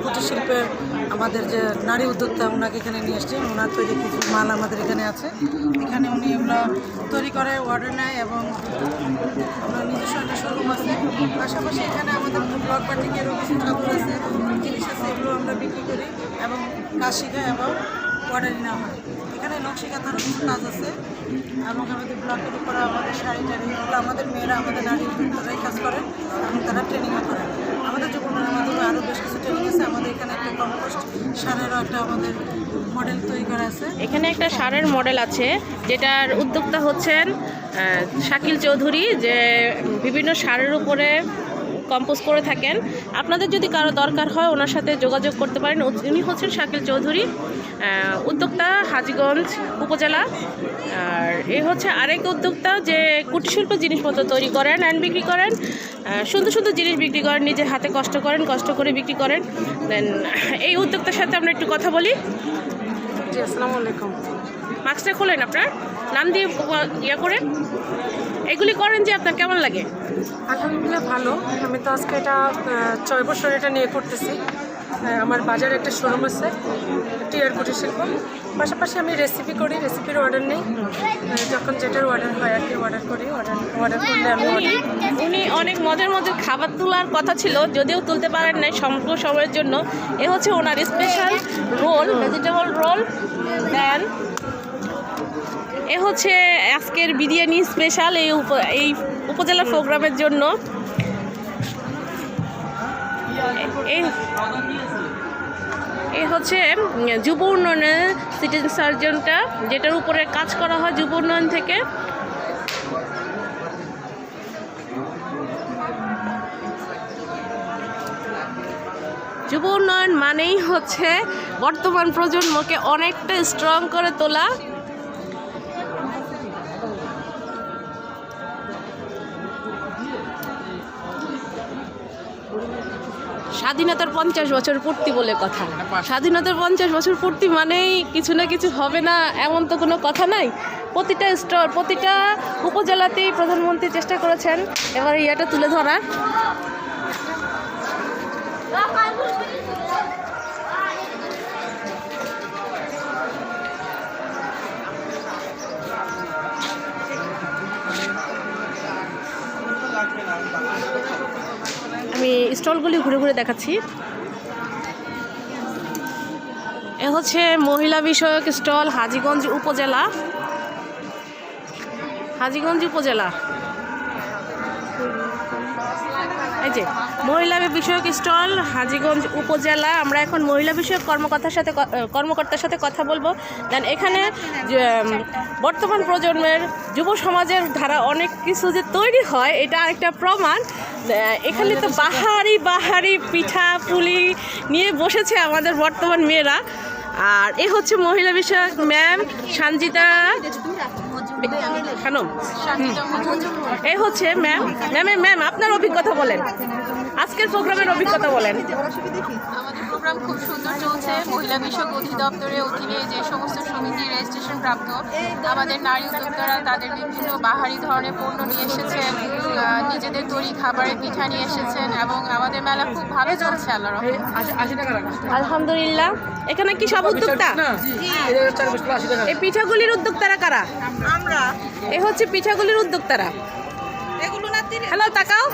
কুটির শিল্পের আমাদের যে নারী উদ্যোক্তা ওনাকে এখানে নিয়ে এসছি। ওনার তৈরি কিছু মাল আমাদের এখানে আছে। এখানে উনি এগুলো তৈরি করে অর্ডার নেয় এবং আমরা নিজস্ব একটা শোরুম আছে। পাশাপাশি এখানে আমাদের ব্লক বাটিকেরও কিছু ঠাকুর আছে, জিনিস আছে, এগুলো আমরা বিক্রি করি এবং কাজ শেখাই এবং অর্ডার নেওয়া হয়। এখানে নকশি কাঁথারও কিছু কাজ আছে এবং আমাদের ব্লকের উপরে আমাদের শাড়ি টাড়ি এগুলো আমাদের মেয়েরা আমাদের নারী উদ্যোক্তারাই কাজ করেন এবং তারা ট্রেনিংও করেন। আমাদের যুবনের মাধ্যমে আরও বেশ কিছু ট্রেনিং আছে। আমাদের এখানে একটা কম্পোস্ট সারেরও একটা আমাদের মডেল তৈরি করা আছে। এখানে একটা সারের মডেল আছে যেটার উদ্যোক্তা হচ্ছেন শাকিল চৌধুরী, যে বিভিন্ন সারের উপরে কম্পোজ করে থাকেন। আপনাদের যদি কারো দরকার হয় ওনার সাথে যোগাযোগ করতে পারেন। উনি হচ্ছেন শাকিল চৌধুরী, উদ্যোক্তা হাজীগঞ্জ উপজেলা। আর এই হচ্ছে আরেক উদ্যোক্তা যে কুটির শিল্প জিনিসপত্র তৈরি করেন অ্যান্ড বিক্রি করেন, সুন্দর সুন্দর জিনিস বিক্রি করেন, নিজের হাতে কষ্ট করেন, কষ্ট করে বিক্রি করেন। দেন এই উদ্যোক্তার সাথে আমরা একটু কথা বলি। জি, আসসালামু আলাইকুম। মাস্কটা খোলেন, আপনার নাম দিয়ে ইয়ে করে এগুলি করেন যে আপনার কেমন লাগে? আলহামদুলিল্লাহ ভালো। আমি তো আজকে এটা 6 বছর এটা নিয়ে করতেছি। আমার বাজারে একটা শোরুম আছে টিয়ার কুটির শিল্প। পাশাপাশি আমি রেসিপি করি, রেসিপির অর্ডার নেই, যখন যেটার অর্ডার হয় আর কি অর্ডার করি। অর্ডার করলে আমি উনি অনেক মজার মজার খাবার তোলার কথা ছিল, যদিও তুলতে পারেন নাই সম্পূর্ণ সময়ের জন্য। এ হচ্ছে ওনার স্পেশাল রোল, ভেজিটেবল রোল। দেন এ হচ্ছে আজকের বিরিয়ানি স্পেশাল এই উপজেলা প্রোগ্রামের জন্য। এই হচ্ছে যুব উন্নয়নের সিটিজেন সার্জনটা, যেটার উপরে কাজ করা হয় যুব উন্নয়ন থেকে। যুব উন্নয়ন মানেই হচ্ছে বর্তমান প্রজন্মকে অনেকটা স্ট্রং করে তোলা। স্বাধীনতার 50 বছর পূর্তি বলে কথা। স্বাধীনতার 50 বছর পূর্তি মানেই কিছু না কিছু হবে না এমন তো কোনো কথা নাই। প্রতিটা স্টল, প্রতিটা উপজেলাতেই প্রধানমন্ত্রী চেষ্টা করেছেন এবার ইয়েটা তুলে ধরার। আমি স্টলগুলি ঘুরে ঘুরে দেখাচ্ছি। এ হচ্ছে মহিলা বিষয়ক স্টল, হাজীগঞ্জ উপজেলা। হাজীগঞ্জ উপজেলা এই যে মহিলা বিষয়ক স্টল, হাজীগঞ্জ উপজেলা। আমরা এখন মহিলা বিষয়ক কর্মকর্তার সাথে কথা বলবো। দেন এখানে বর্তমান প্রজন্মের যুব সমাজের ধারা অনেক কিছু যে তৈরি হয় এটা একটা প্রমাণ। এখানে তো বাহারি পিঠা পুলি নিয়ে বসেছে আমাদের বর্তমান মেয়েরা। আর এ হচ্ছে মহিলা বিষয়ক ম্যাম সঞ্জিতা খানম। এই হচ্ছে ম্যাম আপনার অভিজ্ঞতা বলেন, আজকের প্রোগ্রামের অভিজ্ঞতা বলেন। আমাদের প্রোগ্রাম খুব সুন্দর চলছে। মহিলা বিষয়ক অধিদপ্তরের অধীনে যে সমস্ত সমিতি রেজিস্ট্রেশন প্রাপ্ত আমাদের নারী উদ্যোক্তারা তাদের বিভিন্ন বাহারি ধরনের পণ্য নিয়ে এসেছেন, নিজেদের তৈরি খাবারের পিঠা নিয়ে এসেছেন এবং আমাদের মেলা খুব ভালো চলছে আল্লাহর রহমতে। আলহামদুলিল্লাহ। এখানে কি সব উদ্যোক্তা? এই পিঠাগুলির উদ্যোক্তারা কারা? আমরা এ হচ্ছে পিঠাগুলির উদ্যোক্তারা। এগুলো না হ্যালো তাকাও।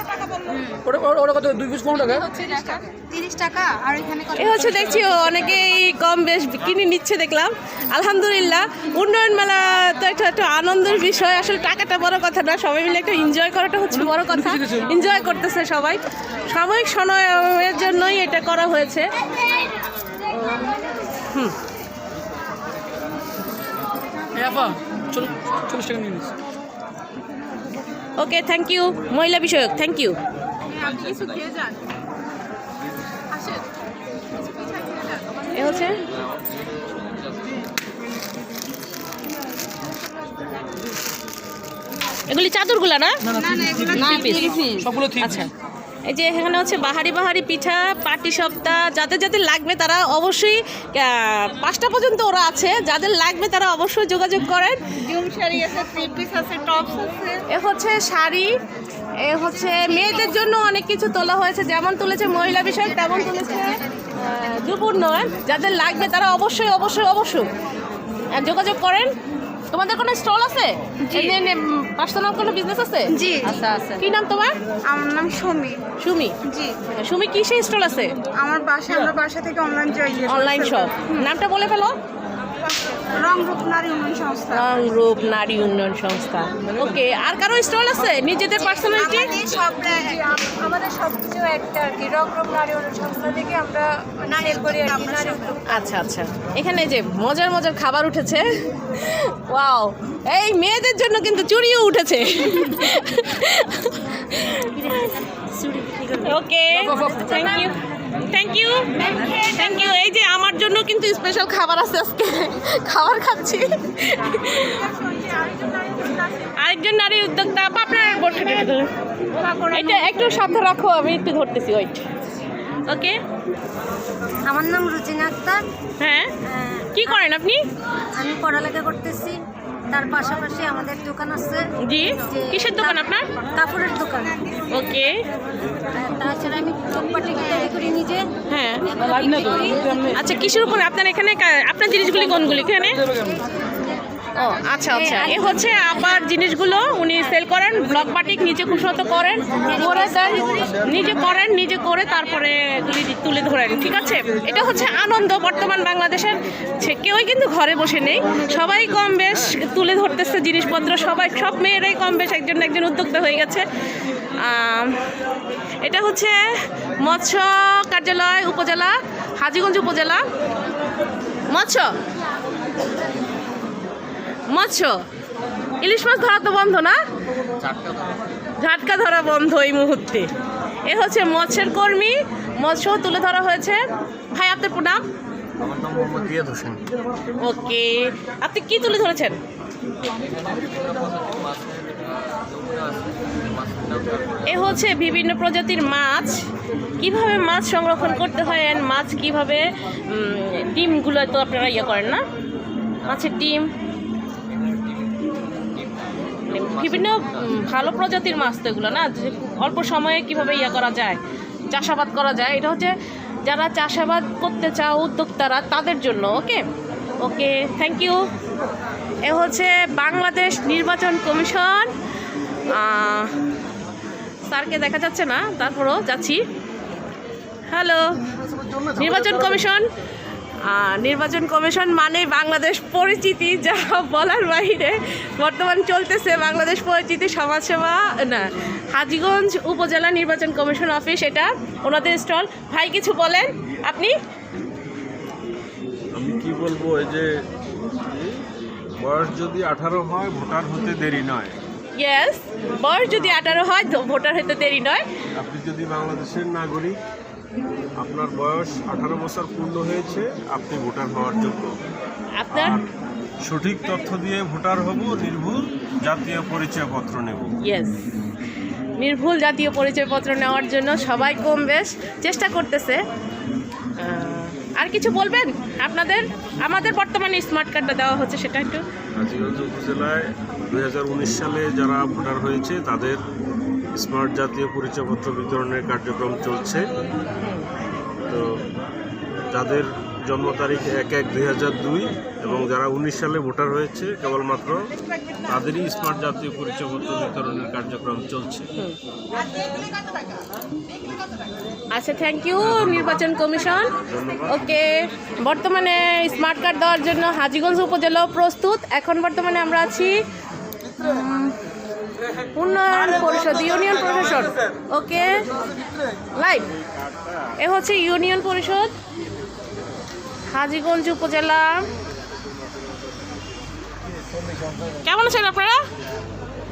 ওরা কত 2 পিস 15 টাকা? 30 টাকা। আর এখানে এ হচ্ছে দেখছি অনেকেই কম বেশ কিনে নিচ্ছে দেখলাম। আলহামদুলিল্লাহ। উন্নয়ন মেলা তো একটা আনন্দের বিষয়। আসলে টাকাটা বড় কথা না, সবাই মিলে একটা এনজয় করাটা হচ্ছে বড় কথা। এনজয় করতেছে সবাই, সাময়িক সময়ের জন্যই এটা করা হয়েছে। ওকে, থ্যাংক ইউ। মহিলা বিষয়ক, থ্যাংক ইউ। এ হচ্ছে এগুলি চাদরগুলা না? আচ্ছা, এই যে এখানে হচ্ছে বাহারি পিঠা, পাটি সপ্তাহ। যাদের লাগবে তারা অবশ্যই 5টা পর্যন্ত ওরা আছে, যাদের লাগবে তারা অবশ্যই যোগাযোগ করেন। এ হচ্ছে শাড়ি, এ হচ্ছে মেয়েদের জন্য অনেক কিছু তোলা হয়েছে, যেমন তুলেছে মহিলা বিষয়ক তেমন তুলেছে গুরুত্বপূর্ণ। যাদের লাগবে তারা অবশ্যই অবশ্যই অবশ্যই যোগাযোগ করেন। তোমাদের কোনো স্টল আছে? পার্সোনাল কোনো বিজনেস আছে? জি। আচ্ছা আচ্ছা, কি নাম তোমার? আমার নাম সুমি। সুমি। জি। সুমি কিসের স্টল আছে? আমার আমরা বাসা থেকে অনলাইন শপ। নামটা বলে ফেলো। রংরূপ নারী উন্নয়ন সংস্থা। রংরূপ নারী উন্নয়ন সংস্থা। ওকে, আর কারো স্টল আছে নিজেদের পার্সোনালিটি? আমাদের সব কিছু একটা আর কি, রংরূপ নারী উন্নয়ন সংস্থা থেকে আমরা সেল করি আর কি, নারী উদ্যোগ। আচ্ছা আচ্ছা, এখানে যে মজার মজার খাবার উঠেছে, ওয়াও, এই মেয়েদের জন্য কিন্তু চুড়িও উঠেছে। Okay, thank you thank you thank you. এই যে আমার জন্য কিন্তু স্পেশাল খাবার আছে, আজকে খাবার খাচ্ছি। আরেকজন নারী উদ্যোক্তা, আপনার বর্ষাটা এটা একটু সাথে রাখো, আমি একটু ধরতেছি, ওয়েট। ওকে, আমার নাম রুচিনা আক্তার। হ্যাঁ, কি করেন আপনি? আমি পড়ালেখা করতেছি, তার পাশাপাশি আমাদের দোকান আছে। জি, কিসের দোকান আপনার? কাপড়ের দোকান। ওকে, তাছাড়া আমি চোখপাটি তৈরি করি নিজে। হ্যাঁ, বিক্রি করি। আচ্ছা, কিসের উপরে আপনার এখানে আপনার জিনিসগুলি কোনগুলি এখানে? ও আচ্ছা আচ্ছা, এ হচ্ছে আবার জিনিসগুলো উনি সেল করেন, ব্লক বাটিক নিজে খুব শত করেন, করে দেন, নিজে করেন, নিজে করে তারপরে এগুলি তুলে ধরেন। ঠিক আছে, এটা হচ্ছে আনন্দ বর্তমান বাংলাদেশের। কেউই কিন্তু ঘরে বসে নেই, সবাই কম বেশ তুলে ধরতেছে জিনিসপত্র, সবাই, সব মেয়েরাই কম বেশ একজন একজন উদ্যোক্তা হয়ে গেছে। এটা হচ্ছে মৎস্য কার্যালয়, উপজেলা হাজীগঞ্জ উপজেলা। মৎস্য ইলিশ মাছ ধরা তো বন্ধ না, ঝাটকা ধরা বন্ধ এই মুহূর্তে। এ হচ্ছে মৎস্যের কর্মী, মৎস্য তুলে ধরা হয়েছে। ভাই, আপনার নাম? আমার নাম মোহাম্মদ রিয়াদ হোসেন। ওকে, আপনি কি তুলে ধরেছেন? এ হচ্ছে বিভিন্ন প্রজাতির মাছ, কিভাবে মাছ সংরক্ষণ করতে হয়, and মাছ কিভাবে ডিমগুলো তো আপনারা ইয়ে করেন না, মাছের ডিম, বিভিন্ন ভালো প্রজাতির মাছ তো এগুলো না, যে অল্প সময়ে কিভাবে ইয়ে করা যায়, চাষাবাদ করা যায়। এটা হচ্ছে যারা চাষাবাদ করতে চাও উদ্যোক্তারা, তাদের জন্য। ওকে ওকে, থ্যাংক ইউ। এ হচ্ছে বাংলাদেশ নির্বাচন কমিশন। স্যারকে দেখা যাচ্ছে না, তারপরও যাচ্ছি। হ্যালো, নির্বাচন কমিশন। নির্বাচন কমিশন মানে বাংলাদেশ পরিচিতি, যা বলার বাইরে। বর্তমান চলতেছে বাংলাদেশ পরিচিতি সমাজসেবা না, হাজীগঞ্জ উপজেলা নির্বাচন কমিশন অফিস, এটা ওনাদের স্টল। ভাই, কিছু বলেন আপনি? আমি কি বলবো, এই যে বয়স যদি 18 হয় ভোটার হতে দেরি নয়। ইয়েস, বয়স যদি 18 হয় ভোটার হতে দেরি নয়। আপনি যদি বাংলাদেশের নাগরিক, আপনার বয়স 18 বছর পূর্ণ হয়েছে, আপনি ভোটার হওয়ার যোগ্য। আপনার আর সঠিক তথ্য দিয়ে ভোটার হব, নির্ভুল জাতীয় পরিচয়পত্র নেব। ইয়েস, নির্ভুল জাতীয় পরিচয়পত্র নেওয়ার জন্য সবাই কম বেশ চেষ্টা করতেছে। আর কিছু বলবেন আপনাদের? আমাদের বর্তমানে স্মার্ট কার্ডটা দেওয়া হচ্ছে, সেটা একটু। হাজীগঞ্জ উপজেলায় 2019 সালে যারা ভোটার হয়েছে তাদের স্মার্ট জাতীয় পরিচয়পত্র বিতরণের কার্যক্রম চলছে। তো যাদের জন্ম তারিখ 1/1/2002 এবং যারা 19 সালে ভোটার হয়েছে কেবলমাত্র তাদেরই স্মার্ট জাতীয় পরিচয়পত্র বিতরণের কার্যক্রম চলছে। আচ্ছা, থ্যাংক ইউ নির্বাচন কমিশন। ওকে, বর্তমানে স্মার্ট কার্ড দেওয়ার জন্য হাজীগঞ্জ উপজেলাও প্রস্তুত। এখন বর্তমানে আমরা আছি উন্নয়ন পরিষদ, ইউনিয়ন পরিষদ। ওকে, লাইভ। এ হচ্ছে ইউনিয়ন পরিষদ হাজীগঞ্জ উপজেলা। কেমন আছেন আপনারা?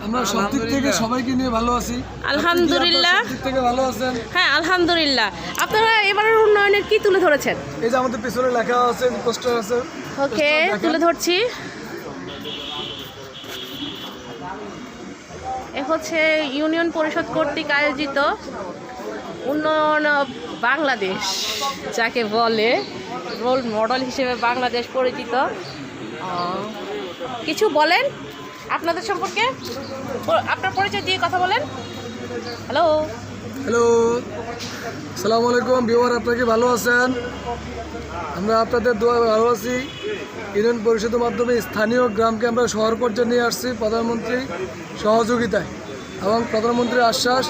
আমরা সব দিক থেকে সবাইকে নিয়ে ভালো আছি, আলহামদুলিল্লাহ। সব দিক থেকে ভালো আছেন? হ্যাঁ, আলহামদুলিল্লাহ। আপনারা এবারের উন্নয়নের কি তুলে ধরেছেন? এই যে আমাদের পিছনে লেখা আছে, পোস্টার আছে। ওকে, তুলে ধরছি। এ হচ্ছে ইউনিয়ন পরিষদ কর্তৃক আয়োজিত উন্নয়ন বাংলাদেশ, যাকে বলে রোল মডেল হিসেবে বাংলাদেশ পরিচিত। কিছু বলেন আপনাদের সম্পর্কে, আপনার পরিচয় দিয়ে কথা বলেন। হ্যালো। আসসালামু আলাইকুম ভিউয়ার, আপনাকে ভালো আছেন? আমরা আপনাদের দোয়া ভালো আছি। ইউনিয়ন পরিষদের মাধ্যমে স্থানীয় গ্রামকে আমরা শহর পর্যায়ে নিয়ে আসছি প্রধানমন্ত্রী সহযোগিতায়, এবং প্রধানমন্ত্রীর আশ্বাস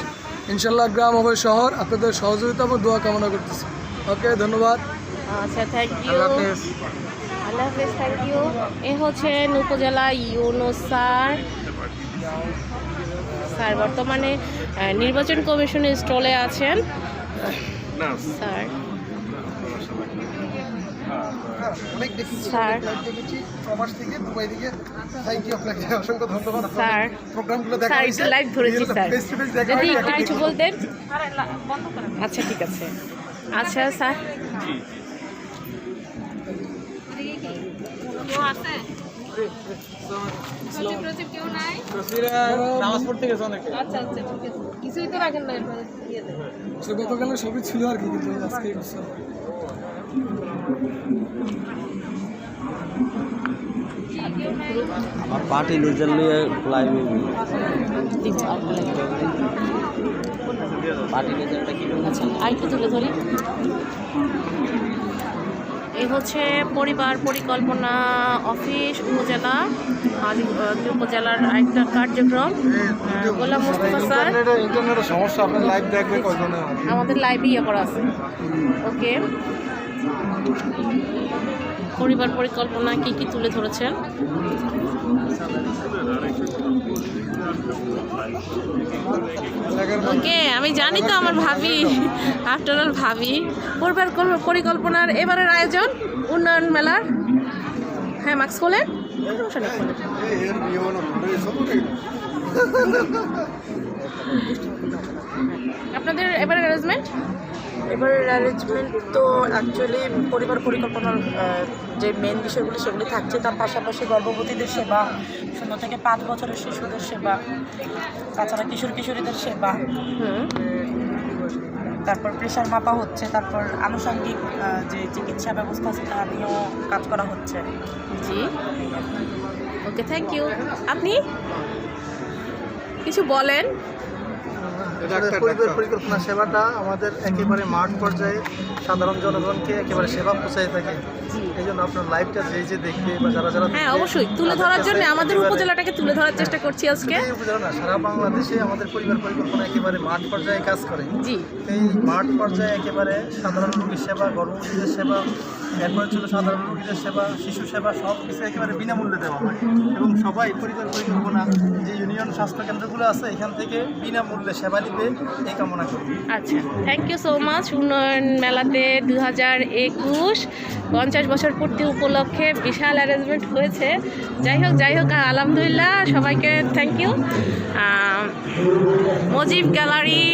ইনশাল্লাহ গ্রাম হবে শহর। আপনাদের সহযোগিতা এবং দোয়া কামনা করতেছি। ওকে, ধন্যবাদ। আচ্ছা, থ্যাংক ইউ। আল্লাহ হাফেজ, থ্যাংক ইউ। এ হচ্ছেন উপজেলা ইউনুস স্যার। স্যার বর্তমানে নির্বাচন কমিশনের স্টলে আছেন স্যার। স্যার স্যার স্যার একটু লাইভ ধরেছি স্যার, যদি একটু কিছু বলতেন। আচ্ছা, ঠিক আছে। আচ্ছা স্যার, গতকালের ছবি ছিল আর কি, কিন্তু আজকে আমার পার্টি নিজের নিয়ে লাইভে পার্টি নিজেরটা কি আচ্ছা আরেকটু তুলে ধরি। এই হচ্ছে পরিবার পরিকল্পনা অফিস উপজেলা, উপজেলার একটা কার্যক্রম। গোলাম মুস্তফা স্যার, ইন্টারনেটের সমস্যা, আপনার লাইভ দেখবে কয়জনে? আমাদের লাইভ ইয়ে করা আছে। ওকে, পরিবার পরিকল্পনা কি কি তুলে ধরেছেন? ওকে, আমি জানি তো আমার ভাবি, আফটার অল ভাবি। পরিবার পরিকল্পনার এবারের আয়োজন উন্নয়ন মেলার। হ্যাঁ, মাস্ক খোলেন, সমস্যা নেই, খোলেন। আপনাদের এবারের অ্যারেঞ্জমেন্ট? এবারের অ্যারেঞ্জমেন্ট তো অ্যাকচুয়ালি পরিবার পরিকল্পনার যে মেন বিষয়গুলি সেগুলি থাকছে, তার পাশাপাশি গর্ভবতীদের সেবা, 0 থেকে 5 বছরের শিশুদের সেবা, তাছাড়া কিশোর কিশোরীদের সেবা, তারপর প্রেশার মাপা হচ্ছে, তারপর আনুষঙ্গিক যে চিকিৎসা ব্যবস্থা আছে তা নিয়েও কাজ করা হচ্ছে। জি, ওকে, থ্যাংক ইউ। আপনি কিছু বলেন। পরিবার পরিকল্পনা সেবাটা আমাদের একেবারে মাঠ পর্যায়ে সাধারণ জনগণকে একেবারে সেবা পৌঁছায় থাকে। এই জন্য আপনার লাইভটা যে দেখবে বা যারা হ্যাঁ, অবশ্যই তুলে ধরার জন্য আমাদের উপজেলাটাকে তুলে ধরার চেষ্টা করছি আজকে। উপজেলা না, সারা বাংলাদেশে আমাদের পরিবার পরিকল্পনা একেবারে মাঠ পর্যায়ে কাজ করে। জি, এই মাঠ পর্যায়ে একেবারে সাধারণ রোগীর সেবা, গর্ভবতীদের সেবা, এরপরে ছিল সাধারণ রোগীদের সেবা, শিশু সেবা, সব কিছু একেবারে বিনামূল্যে দেওয়া হয়। এবং সবাই পরিবার পরিকল্পনা যে ইউনিয়ন স্বাস্থ্যকেন্দ্রগুলো আছে এখান থেকে বিনামূল্যে সেবা নিবে এই কামনা করি। আচ্ছা, থ্যাংক ইউ সো মাচ। উন্নয়ন মেলাতে 2021 50 বছর পূর্তি উপলক্ষে বিশাল অ্যারেঞ্জমেন্ট হয়েছে। যাই হোক আলহামদুলিল্লাহ, সবাইকে থ্যাংক ইউ। মজিব গ্যালারি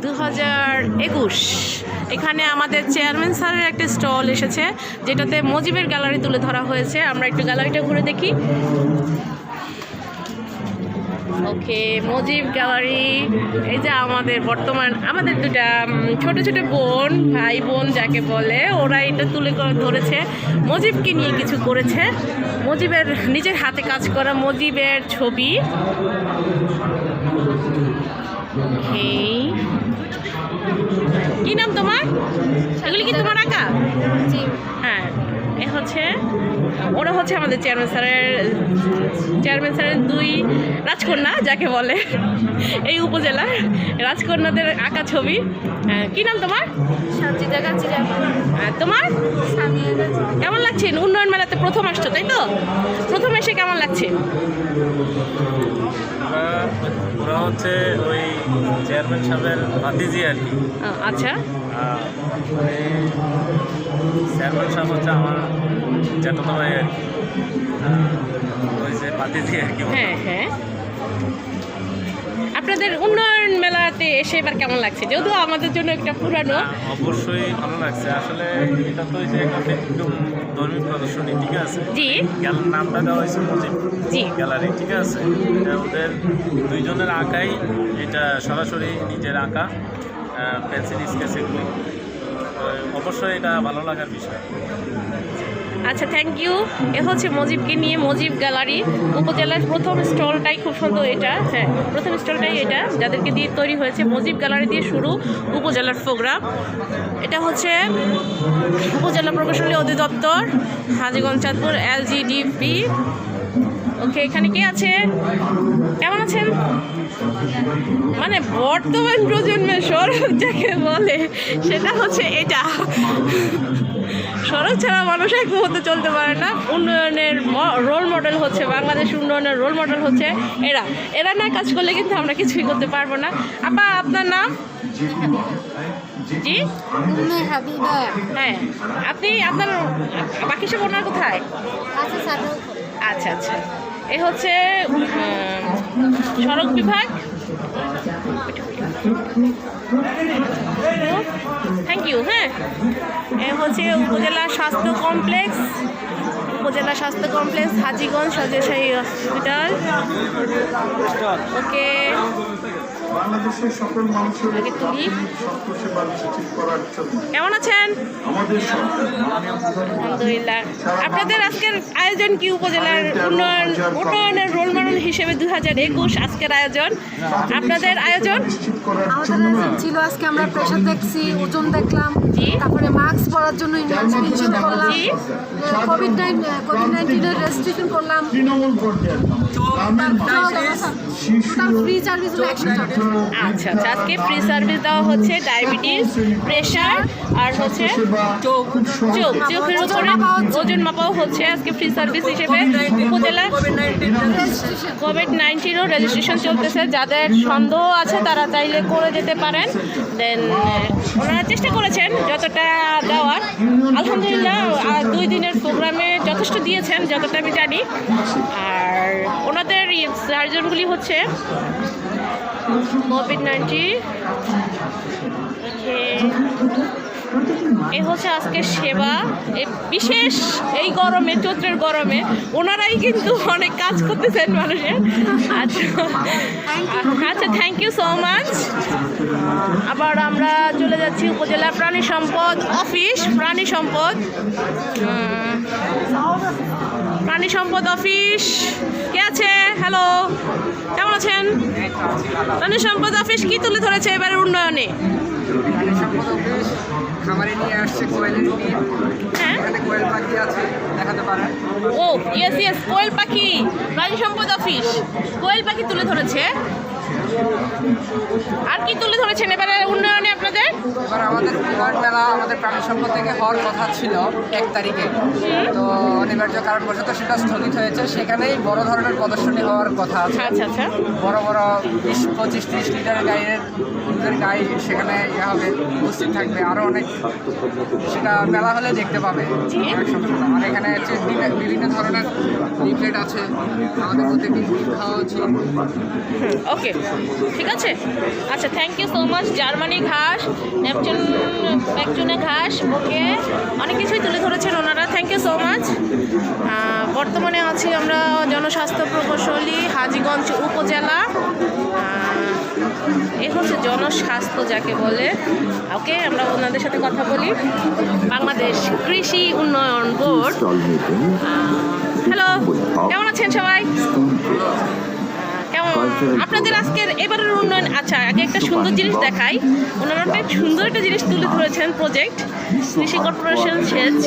2021, এখানে আমাদের চেয়ারম্যান স্যারের একটা স্টল এসেছে, যেটাতে মজিবের গ্যালারি তুলে ধরা হয়েছে। আমরা একটু গ্যালারিটা ঘুরে দেখি। ওকে, মজিব গ্যালারি। এই যে আমাদের দুটা ছোট ছোট বোন, ভাই বোন যাকে বলে, ওরা এটা তুলে ধরেছে, মজিবকে নিয়ে কিছু করেছে। মজিবের নিজের হাতে কাজ করা মজিবের ছবি। কি নাম তোমার? এগুলি কি তোমার আঁকা? হ্যাঁ, ওরা হচ্ছে আমাদের চেয়ারম্যান স্যারের 2 রাজকন্যা যাকে বলে, এই উপজেলার রাজকন্যাদের আঁকা ছবি। কি নাম তোমার? তোমার কেমন লাগছে? উন্নয়ন মেলাতে প্রথম আসছো, তাই তো? প্রথম এসে কেমন লাগছে? ওরা হচ্ছে ওই চেয়ারম্যান সাহেবের ভাতিজি আর কি। আচ্ছা, চেয়ারম্যান সাহেব হচ্ছে আমার জ্যাঠাতো ভাই আর কি, ওই যে ভাতিজি আর কি। হ্যাঁ, আপনাদের উন্নয়ন মেলাতে এসে এবার কেমন লাগছে? যেহেতু আমাদের জন্য একটা পুরানো। অবশ্যই ভালো লাগছে। আসলে এটা তো যে একদম ধর্মীয় প্রদর্শনী, ঠিক আছে? জি, নামটা দেওয়া হয়েছে মজিব গ্যালারি, ঠিক আছে? এটা ওদের 2 জনের আঁকাই, এটা সরাসরি নিজের আঁকা, পেন্সিল স্কেচ এগুলো। অবশ্যই এটা ভালো লাগার বিষয়। আচ্ছা, থ্যাংক ইউ। এ হচ্ছে মুজিবকে নিয়ে মুজিব গ্যালারি। উপজেলার প্রথম স্টলটাই খুব সুন্দর এটা। হ্যাঁ, প্রথম স্টলটাই এটা, যাদেরকে দিয়ে তৈরি হয়েছে। মুজিব গ্যালারি দিয়ে শুরু উপজেলার প্রোগ্রাম। এটা হচ্ছে উপজেলা প্রকৌশলী অধিদপ্তর, হাজীগঞ্জ, চাঁদপুর, LGDP। ওকে, এখানে কে আছে? কেমন আছেন? মানে বর্তমান প্রজন্মের সড়ক যাকে বলে সেটা হচ্ছে এটা। সড়ক ছাড়া মানুষ এক মুহূর্তে চলতে পারে না। উন্নয়নের রোল মডেল হচ্ছে বাংলাদেশ, উন্নয়নের রোল মডেল হচ্ছে এরা না কাজ করলে কিন্তু আমরা কিছুই করতে পারবো না। আপা, আপনার নাম? জি, হ্যাঁ। আপনার বাকি সব ওনার কোথায়? আচ্ছা আচ্ছা, এ হচ্ছে সড়ক বিভাগ। Thank you. হ্যাঁ, এ হচ্ছে উপজেলা স্বাস্থ্য কমপ্লেক্স, হাজীগঞ্জ সরকারি হসপিটাল। ওকে, কেমন আছেন? আলহামদুলিল্লাহ। আপনাদের আজকের আয়োজন কি? উপজেলার উন্নয়নের রোল মডেল হিসেবে 2021 আজকের আয়োজন। আপনাদের আয়োজন আমাদের ছিল আজকে আমরা প্রেশার দেখছি, ওজন দেখলাম, তারপরে মাস্ক পরার জন্য ইনস্ট্রাকশন করলাম, কোভিড-19 রেস্ট্রিকশন করলাম, ফ্রি সার্ভিস আচ্ছা আচ্ছা, আজকে ফ্রি সার্ভিস দেওয়া হচ্ছে। ডায়াবেটিস, প্রেশার আর হচ্ছে চোখের উপরে ওজন মাপাও হচ্ছে আজকে ফ্রি সার্ভিস হিসেবে। উপজেলা কোভিড-19 রেজিস্ট্রেশন চলতেছে। যাদের সন্দেহ আছে তারা চাইলে করে যেতে পারেন। দেন ওনারা চেষ্টা করেছেন যতটা দেওয়ার। আলহামদুলিল্লাহ, 2 দিনের প্রোগ্রামে যথেষ্ট দিয়েছেন যতটা আমি জানি। আর ওনাদের সার্জনগুলি হচ্ছে কোভিড-19। এ হচ্ছে আজকে সেবা। বিশেষ এই গরমে, চৈত্রের গরমে ওনারাই কিন্তু অনেক কাজ করতেছেন মানুষের। আচ্ছা, থ্যাংক ইউ সো মাচ। আবার আমরা চলে যাচ্ছি উপজেলা প্রাণী সম্পদ অফিস। প্রাণী সম্পদ অফিস কে আছে? হ্যালো, কেমন আছেন? প্রাণী সম্পদ অফিস কি তুলে ধরেছে এবারের উন্নয়নে? খামারে নিয়ে আসছে কোয়েলের ডিম। হ্যাঁ, এখানে কোয়েল পাখি আছে, দেখাতে পারেন। ও ইয়েস, কোয়েল পাখি। প্রাণী সম্পদ অফিস কোয়েল পাখি তুলে ধরেছে। আর কি তুলে ধরেছেন এবারে উন্নয়নে আপনাদের? এবার আমাদের উন্নয়ন মেলা আমাদের প্রাণী সম্পদ থেকে হওয়ার কথা ছিল 1 তারিখে, তো অনিবার্য কারণবশত সেটা স্থগিত হয়েছে। সেখানেই বড় ধরনের প্রদর্শনী হওয়ার কথা আছে। আচ্ছা আচ্ছা, বড় 20-25-30 লিটারের গাড়ির দুধের গাড়ি সেখানে হবে, উপস্থিত থাকবে। আরও অনেক, সেটা মেলা হলে দেখতে পাবে। আর এখানে হচ্ছে বিভিন্ন ধরনের লিফলেট আছে, আমাদের প্রত্যেকদিন ডিম খাওয়া উচিত। ওকে, ঠিক আছে। আচ্ছা, thank you so much. Germany ঘাস, নেপচুনে ঘাস, ওকে, অনেক কিছুই তুলে ধরেছেন ওনারা। Thank you so much. বর্তমানে আছি আমরা জনস্বাস্থ্য প্রকৌশলী, হাজীগঞ্জ উপজেলা। এ হচ্ছে জনস্বাস্থ্য যাকে বলে। ওকে, আমরা ওনাদের সাথে কথা বলি। বাংলাদেশ কৃষি উন্নয়ন বোর্ড। হ্যালো, কেমন আছেন সবাই? কেমন আপনাদের আজকের এবারের উন্নয়ন? আচ্ছা, আগে একটা সুন্দর জিনিস দেখাই। ওনারা একটা সুন্দর একটা জিনিস তুলে ধরেছেন, প্রজেক্ট কৃষি কর্পোরেশন সেচ।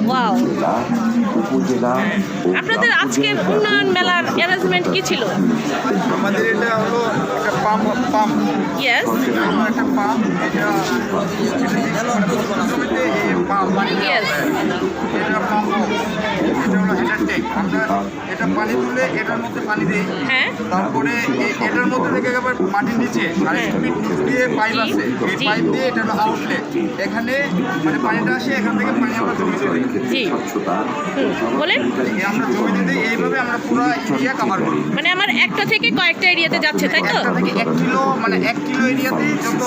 ওয়াও, আপনাদের আজকের উন্নয়ন মেলার অ্যারেঞ্জমেন্ট কি ছিল? আমাদের এটা হলো একটা পাম্প। ইয়েস, একটা পাম্প, এটা ইয়েস, এটা পাম্প, এটা হলো হেডার ট্যাঙ্ক। আমরা এটা পানি তুলে এটার মধ্যে পানি দিই। হ্যাঁ, তারপরে এটার মধ্যে থেকে আবার মাটির নিচে আরেকটু দিয়ে পাইপ আছে, এই পাইপ দিয়ে এটা হলো আউটলেট। এখানে মানে পানিটা আসে, এখান থেকে পানি আমরা জমিতে দিই। জি, বলেন। আমরা জমিতে দিই, এইভাবে আমরা পুরো এরিয়া কভার করি। মানে আমার একটা থেকে কয়েকটা এরিয়াতে যাচ্ছে, তাই তো? একটা থেকে 1 কিলো, মানে 1 কিলো এরিয়াতে যত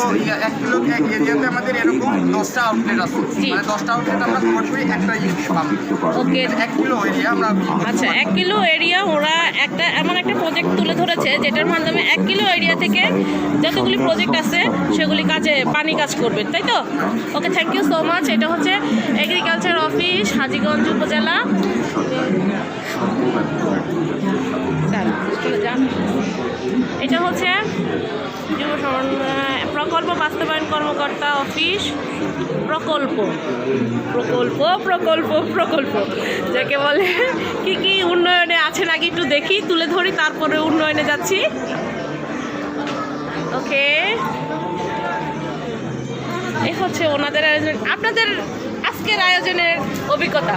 1 কিলো এরিয়াতে আমাদের এরকম 10টা আউটলেট আছে। মানে 10টা আউটলেট আমরা কভার করি একটা ইউনিট পাম্প। ওকে, 1 কিলো এরিয়া আমরা। আচ্ছা, 1 কিলো এরিয়া ওরা এমন একটা প্রজেক্ট তুলে ধরেছে যেটার মাধ্যমে 1 কিলো এরিয়া থেকে যতগুলি প্রজেক্ট আছে সেগুলি পানি কাজ করবে, তাই তো? ওকে, থ্যাংক ইউ সো মাচ। এটা হচ্ছে এগ্রিকালচার অফিস, হাজীগঞ্জ উপজেলা। চলে যান। এটা হচ্ছে যুব প্রকল্প বাস্তবায়ন কর্মকর্তা অফিস। প্রকল্প প্রকল্প প্রকল্প প্রকল্প যাকে বলে কি কি উন্নয়নে আছেন আগে একটু দেখি, তুলে ধরি, তারপরে উন্নয়নে যাচ্ছি। ওকে, এই হচ্ছে ওনাদের আয়োজন। আপনাদের আজকের আয়োজনের অভিজ্ঞতা?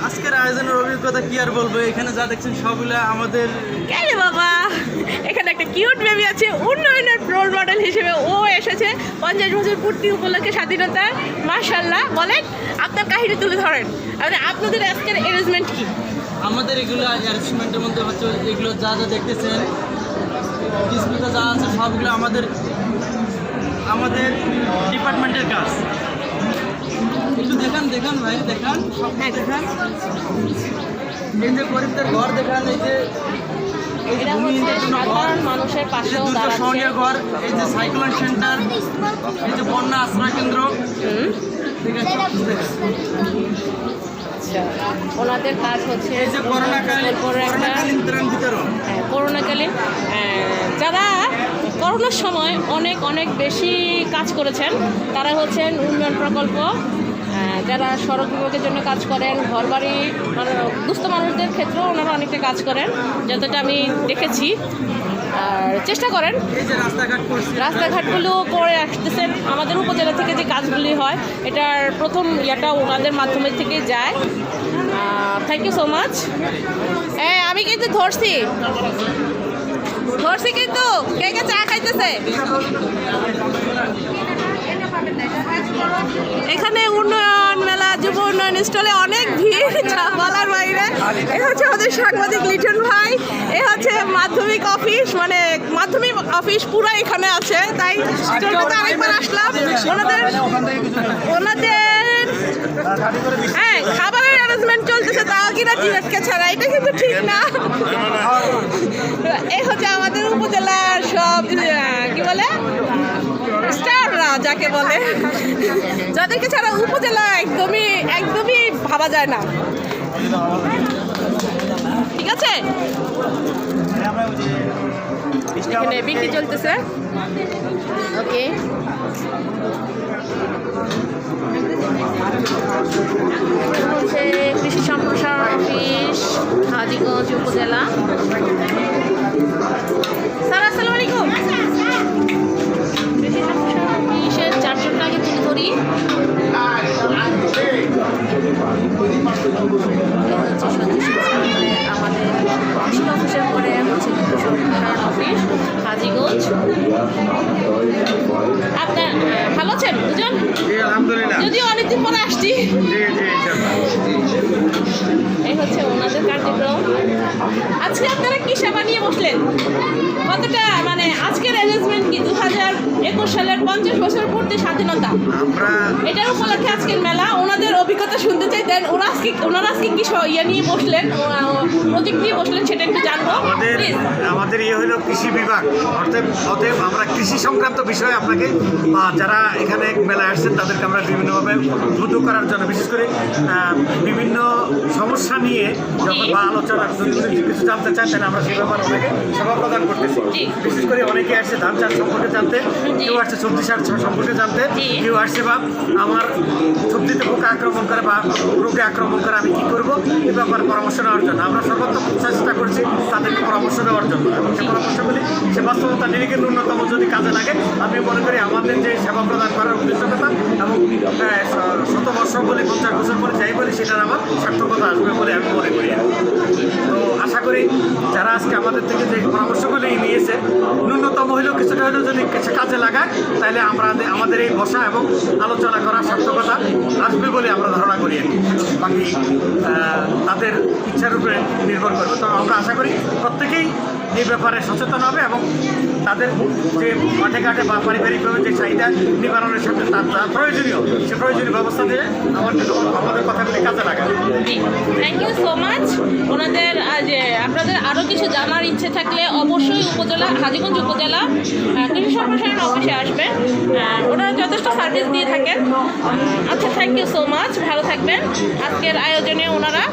আজকের আয়োজনের অভিজ্ঞতা কি আর বলবো, এখানে যা দেখছেন সবগুলো আমাদের কেন বাবা, এখানে একটা কিউট বেবি আছে, উন্নয়নের রোল মডেল হিসেবে ও এসেছে 50 বছর পূর্তি উপলক্ষে স্বাধীনতার। মাশাআল্লাহ, বলেন আপনার কাহিনী তুলে ধরেন। আপনাদের আজকের অ্যারেঞ্জমেন্ট কি? আমাদের এগুলো অ্যারেঞ্জমেন্টের মধ্যে হচ্ছে এগুলো যা যা দেখতেছেন ডিসপ্লেতে যা আছে সবগুলো আমাদের ডিপার্টমেন্টের কাজ। একটু দেখান ভাই, দেখান সব দেখান। এই যে গরিবদের ঘর দেখান, এই যে এটা হচ্ছে সাধারণ মানুষের পাশেও দাঁড়াচ্ছে। সহনীয় ঘর, এই যে সাইক্লোন সেন্টার, এই যে বন্যা আশ্রয় কেন্দ্র, ঠিক আছে। আচ্ছা, ওনাদের কাজ হচ্ছে এই যে করোনাকালীন ত্রাণ বিতরণ। করোনাকালীন যারা করোনার সময় অনেক অনেক বেশি কাজ করেছেন তারা হচ্ছেন উন্নয়ন প্রকল্প। যারা সড়ক বিভাগের জন্য কাজ করেন, ঘরবাড়ি মানে দুস্থ মানুষদের ক্ষেত্রেও ওনারা অনেকটা কাজ করেন, যতটা আমি দেখেছি। আর চেষ্টা করেন, এই যে রাস্তাঘাটগুলো করে আসতেছেন। আমাদের উপজেলা থেকে যে কাজগুলি হয় এটার প্রথম ইয়েটা ওনাদের মাধ্যমে থেকে যায়। Thank you so much. আমি কিন্তু ধরছি কিন্তু কে কে চা খাইতেছে? এখানে উন্নয়ন মেলা, যুব উন্নয়ন স্টলে অনেক ভিড়, যা বলার বাইরে। এ হচ্ছে আমাদের সাংবাদিক লিটন ভাই। এ হচ্ছে মাধ্যমিক অফিস, মানে মাধ্যমিক অফিস পুরো এখানে আছে, তাই স্টলটাতে আরেকবার আসলাম। ওনাদের হ্যাঁ খাবারের অ্যারেঞ্জমেন্ট চলতেছে, তাও কিনা জিরাটকে ছাড়া, এটা কিন্তু ঠিক না। এই হচ্ছে আমাদের উপজেলার সব কি বলে স্টাররা যাকে বলে, যাদেরকে ছাড়া উপজেলা একদমই ভাবা যায় না। ঠিক আছে, এখানে বিক্রি চলতেছে। ওকে, হচ্ছে কৃষি সম্প্রসারণ অফিস হাজীগঞ্জ উপজেলা। স্যার আসসালামু আলাইকুম। কৃষি সম্প্রসারণ অফিসের 4 জনকে আগে তুলে ধরি। আমাদের কৃষি অফিসের পরে হচ্ছে কৃষি সম্প্রসারণ অফিস হাজীগঞ্জ। আপনার ভালো আছেন দুজন? যদিও অনেকদিন পরে আসছি। এই হচ্ছে ওনাদের কার্যক্রম। আজকে আপনারা কি সেবা নিয়ে বসলেন? কতটা মানে আজকের অ্যারেঞ্জমেন্ট কি 2021 সালের 50 বছর পূর্তি স্বাধীনতা, এটার উপলক্ষে আজকের মেলা, ওনাদের অভিজ্ঞতা শুনতে চাই। দেন ওনারা আজকে কি ইয়ে নিয়ে বসলেন, প্রজেক্ট নিয়ে বসলেন, সেটা একটু জানবো। আমাদের ইয়ে হলো কৃষি বিভাগ, অতএব আমরা কৃষি সংক্রান্ত বিষয়ে আপনাকে বা যারা এখানে মেলায় আসছেন তাদেরকে আমরা বিভিন্নভাবে উদ্বুদ্ধ করার জন্য, বিশেষ করে বিভিন্ন সমস্যা নিয়ে যখন বা আলোচনা কিছু জানতে চান, তাহলে আমরা সেই ব্যাপারে অনেকে সেবা প্রদান করতেছি। বিশেষ করে অনেকে আসছে ধান চাষ সম্পর্কে জানতে, কেউ আসছে সবজি চাষ সম্পর্কে জানতে, কেউ আসছে বা আমার সবজিতে পোকা আক্রমণ করে বা রোগে আক্রমণ করে আমি কী করবো এই ব্যাপারে পরামর্শ নেওয়ার জন্য আমরা সর্বাত্মক চেষ্টা করছি তাদেরকে পরামর্শ দেওয়ার জন্য। এবং সে পরামর্শগুলি সে বাস্তবতা নিরিখে ন্যূনতম যদি কাজে লাগে, আমি মনে করি আমাদের যে সেবা প্রদান করার উদ্দেশ্যকতা এবং 100 বছর বলে 50 বছর পরে যাই বলি সেটার আমার সার্থকতা আসবে বলে আমি মনে করি। তো আশা করি যারা আজকে আমাদের থেকে যে পরামর্শগুলি নিয়েছে, ন্যূনতম হলেও কিছুটা হলেও যদি কাজে লাগায়, তাহলে আমাদের এই বসা এবং আলোচনা করার সার্থকতা আসবে বলে আমরা ধারণা করি। বাকি তাদের ইচ্ছার উপরে নির্ভর করবে। তো আমরা আশা করি প্রত্যেকেই এই ব্যাপারে সচেতন হবে এবং তাদের যে মাঠে ঘাটে বা পারিবারিকভাবে যে চাহিদা নিবারণের সাথে তার প্রয়োজনীয় ব্যবস্থা দিয়ে আমাদের কথাগুলি কাজে লাগাবে। জি, থ্যাংক ইউ সো মাচ। ওনাদের যে আপনাদের আরও কিছু জানার ইচ্ছে থাকলে অবশ্যই উপজেলা হাজীগঞ্জ উপজেলা কৃষি সম্প্রসারণ অফিসে আসবেন। ওনারা যথেষ্ট সার্ভিস দিয়ে থাকেন। আচ্ছা, থ্যাংক ইউ সো মাচ, ভালো থাকবেন। আজকের আয়োজনে ওনারা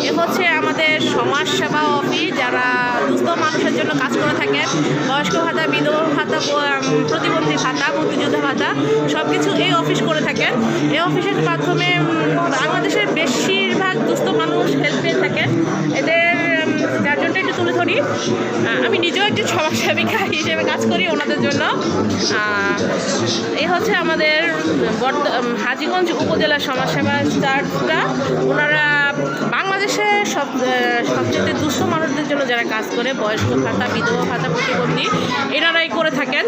এ হচ্ছে আমাদের সমাজসেবা অফিস, যারা দুস্থ মানুষের জন্য কাজ করে থাকেন। বয়স্ক ভাতা, বিধবা ভাতা, প্রতিবন্ধী ভাতা, মুক্তিযোদ্ধা ভাতা সব কিছু এই অফিস করে থাকেন। এই অফিসের মাধ্যমে বাংলাদেশের বেশিরভাগ দুস্থ মানুষ হেল্প পেয়ে থাকেন। এদের চারজনটা একটু তুলে ধরি। আমি নিজেও একটি সমাজসেবিকা হিসেবে কাজ করি ওনাদের জন্য। এই হচ্ছে আমাদের হাজীগঞ্জ উপজেলা সমাজসেবা স্টাফরা। ওনারা বাংলাদেশে সবচেয়ে দুস্থ মানুষদের জন্য যারা কাজ করে, বয়স্ক ভাতা, বিধবা ভাতা, প্রতিবন্ধী, এনারাই করে থাকেন।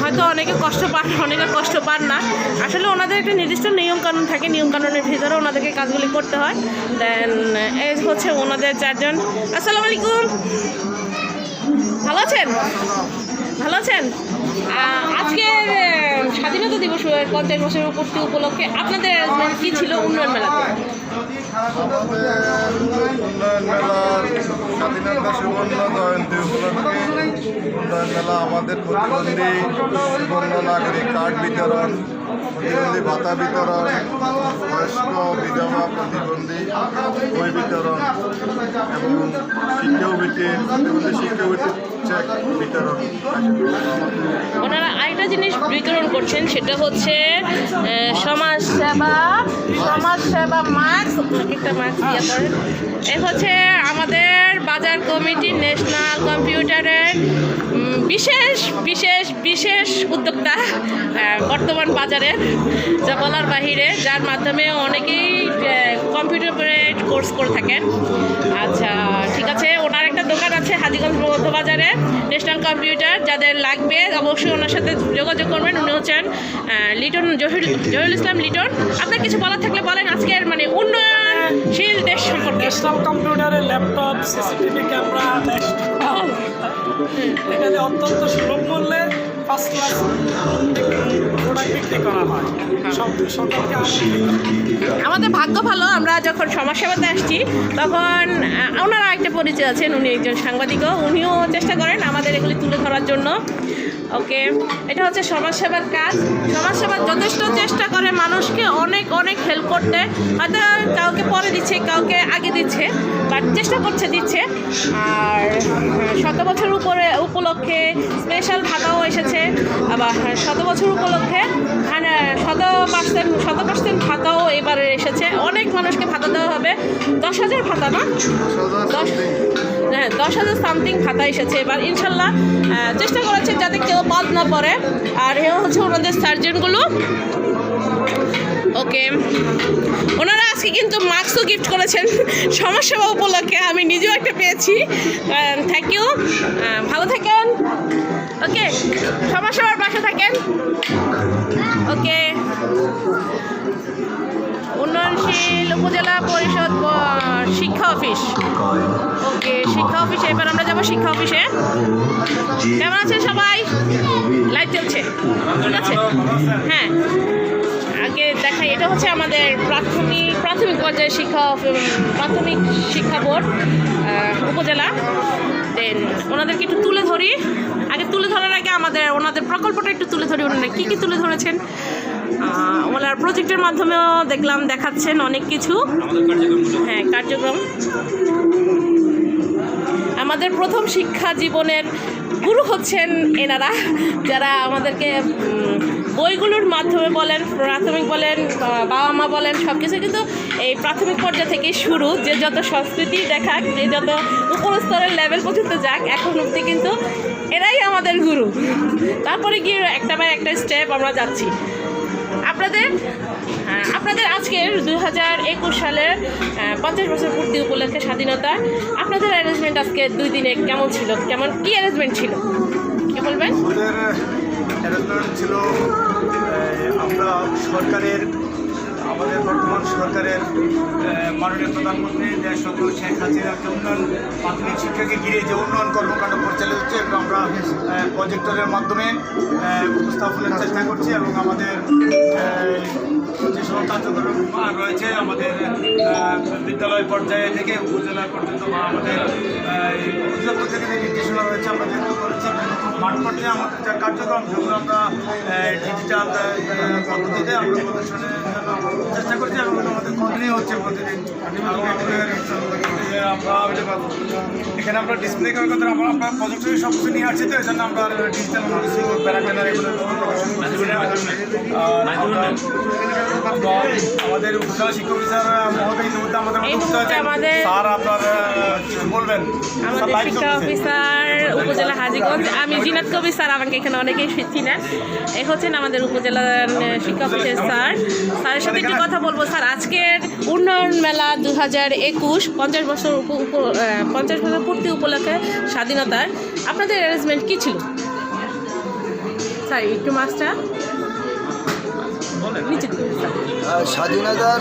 হয়তো অনেকে কষ্ট পান, অনেকে কষ্ট পান না। আসলে ওনাদের একটা নির্দিষ্ট নিয়মকানুন থাকে, নিয়মকানুনের ভিতরে ওনাদেরকে কাজগুলি করতে হয়। দেন এই হচ্ছে ওনাদের চারজন। আসসালামু আলাইকুম, ভালো আছেন? ভালো আছেন? আজকের স্বাধীনতা দিবস 50 বছরের পূর্তি উপলক্ষে আপনাদের অ্যারেঞ্জমেন্ট কী ছিল উন্নয়ন মেলাতে? উন্নয়ন মেলার স্বাধীনতা সুবর্ণ জয়ন্তী উপলক্ষে উন্নয়ন মেলা আমাদের প্রতিবন্ধী সুবর্ণ নাগরিক কার্ড বিতরণ, প্রতিবন্ধী ভাতা বিতরণ, বয়স্ক বিধবা প্রতিবন্ধী বই বিতরণ এবং শিক্ষাবৃত্তির প্রতিবন্ধী শিক্ষাবৃত্তির চেক বিতরণ। ওনারা আরেকটা জিনিস বিতরণ করছেন, সেটা হচ্ছে সমাজসেবা মাস্ক। একটা মাস্ক দিয়ে করেন। এ হচ্ছে আমাদের বাজার কমিটি ন্যাশনাল কম্পিউটারের বিশেষ উদ্যোক্তা বর্তমান বাজারের, যা বলার বাহিরে, যার মাধ্যমে অনেকেই কম্পিউটার কোর্স করে থাকেন। আচ্ছা, ঠিক আছে। ওনার একটা দোকান আছে হাজীগঞ্জ মধ্যবাজারে, ন্যাশনাল কম্পিউটার। যাদের লাগবে অবশ্যই ওনার সাথে যোগাযোগ করবেন। উনি হচ্ছেন লিটন, জহিরুল ইসলাম লিটন। আপনার কিছু বলার থাকলে বলেন আজকের মানে উন্নয়নশীল দেশ সম্পর্কে। ন্যাশনাল কম্পিউটারের ল্যাপটপ, সিসিটিভি ক্যামেরা, এখানে অত্যন্ত সুলভ মূল্যে ফার্স্ট ক্লাস প্রোডাক্ট বিক্রি করা হয়। আমাদের ভাগ্য ভালো, আমরা যখন সমাজসেবাতে আসছি তখন ওনারা একটা পরিচয় আছেন, উনি একজন সাংবাদিকও। উনিও চেষ্টা করেন আমাদের এগুলি তুলে ধরার জন্য। ওকে, এটা হচ্ছে সমাজসেবার কাজ। সমাজসেবার যথেষ্ট চেষ্টা করে মানুষকে অনেক হেল্প করতে। হয়তো কাউকে পরে দিচ্ছে, কাউকে আগে দিচ্ছে, বাট চেষ্টা করছে, দিচ্ছে। আর 100 বছর উপলক্ষে স্পেশাল ভাতাও এসেছে। আবার 100 বছর উপলক্ষে 100% ভাতাও এবারে এসেছে। অনেক মানুষকে ভাতা দেওয়া হবে। 10,000 ভাতা না, 10,000 সামথিং ভাতা এসেছে এবার। ইনশাল্লাহ চেষ্টা করেছে যাতে কেউ বাদ না পড়ে। আর এ হচ্ছে ওনাদের সার্জনগুলো। ওকে, ওনারা আজকে কিন্তু মাস্কও গিফট করেছেন সমাজসেবা উপলক্ষে। আমি নিজেও একটা পেয়েছি। থ্যাংক ইউ, ভালো থাকেন। ওকে, সমাজসেবার পাশে থাকেন। ওকে, উন্নয়নশীল উপজেলা পরিষদ শিক্ষা অফিস। ওকে, শিক্ষা অফিসে এবার আমরা যাবো। শিক্ষা অফিসে কেমন আছেন সবাই? লাইভ চলছে, ঠিক আছে? হ্যাঁ, আগে দেখাই। এটা হচ্ছে আমাদের প্রাথমিক পর্যায়ে প্রাথমিক শিক্ষা বোর্ড উপজেলা। দেন ওনাদেরকে একটু তুলে ধরি। আগে তুলে ধরার আগে ওনাদের প্রকল্পটা একটু তুলে ধরি। ওনারা কী তুলে ধরেছেন ওনার প্রজেক্টের মাধ্যমেও দেখাচ্ছেন অনেক কিছু। হ্যাঁ, কার্যক্রম। আমাদের প্রথম শিক্ষা জীবনের গুরু হচ্ছেন এনারা, যারা আমাদেরকে বইগুলোর মাধ্যমে বলেন, প্রাথমিক বলেন, বাবা মা বলেন, সব কিছু কিন্তু এই প্রাথমিক পর্যায় থেকেই শুরু। যে যত সংস্কৃতি দেখাক, যে যত উপর স্তরের লেভেল পর্যন্ত যাক, এখন অবধি কিন্তু এরাই আমাদের গুরু। তারপরে গিয়ে একটা বাই একটা স্টেপ আমরা যাচ্ছি। আপনাদের আজকের 2021 সালের 50 বছর পূর্তি উপলক্ষে স্বাধীনতা, আপনাদের অ্যারেঞ্জমেন্ট আজকে 2 দিনে কেমন ছিল? কি অ্যারেঞ্জমেন্ট ছিল, কি বলবেন? আমাদের অ্যারেঞ্জমেন্ট ছিল, আমরা আমাদের বর্তমান সরকারের মাননীয় প্রধানমন্ত্রী দেশরত্ন শেখ হাসিনার যে উন্নয়ন, প্রাথমিক শিক্ষাকে ঘিরে যে উন্নয়ন কর্মকাণ্ড পরিচালিত হচ্ছে, আমরা আমরা প্রজেক্টরের মাধ্যমে উপস্থাপনের চেষ্টা করছি এবং আমাদের যে সকল কার্যক্রম রয়েছে আমাদের বিদ্যালয় পর্যায়ে থেকে উপজেলা পর্যন্ত বা আমাদের অধিদপ্তর থেকে যে নির্দেশনা রয়েছে আমরা যেগুলো করেছি মাঠ পর্যায়ে আমাদের যা কার্যক্রম সেগুলো আমরা ডিজিটাল পদ্ধতিতে আমরা প্রদর্শনের জন্য চেষ্টা করছি এবং আমাদের কন্টিনিউ হচ্ছে প্রতিদিন। আমরা এখানে আমরা ডিসপ্লে করার কথা আমরা প্রজেক্টরে সব কিছু নিয়ে আসছি, তো এই জন্য আমরা ডিজিটাল কিছু প্যারাগ্লাইনার এগুলো আমাদের উপজেলা শিক্ষা অফিসার মহোদয় ইতিমধ্যে আমাদের স্যার আপনার কিছু বলবেন। আমাদের শিক্ষা অফিসার উপজেলা হাজীগঞ্জ, আমি জিনাত কবির স্যার, আমাকে এখানে অনেকেই চিনেন। এই হচ্ছেন আমাদের উপজেলার শিক্ষা অফিসের স্যার। স্যারের সাথে একটু কথা বলবো। স্যার, আজকের উন্নয়ন মেলা 2021 50 বছর পূর্তি উপলক্ষে স্বাধীনতার আপনাদের অ্যারেঞ্জমেন্ট কী ছিল? স্যার একটু মাছটা নিচে দিন। স্বাধীনতার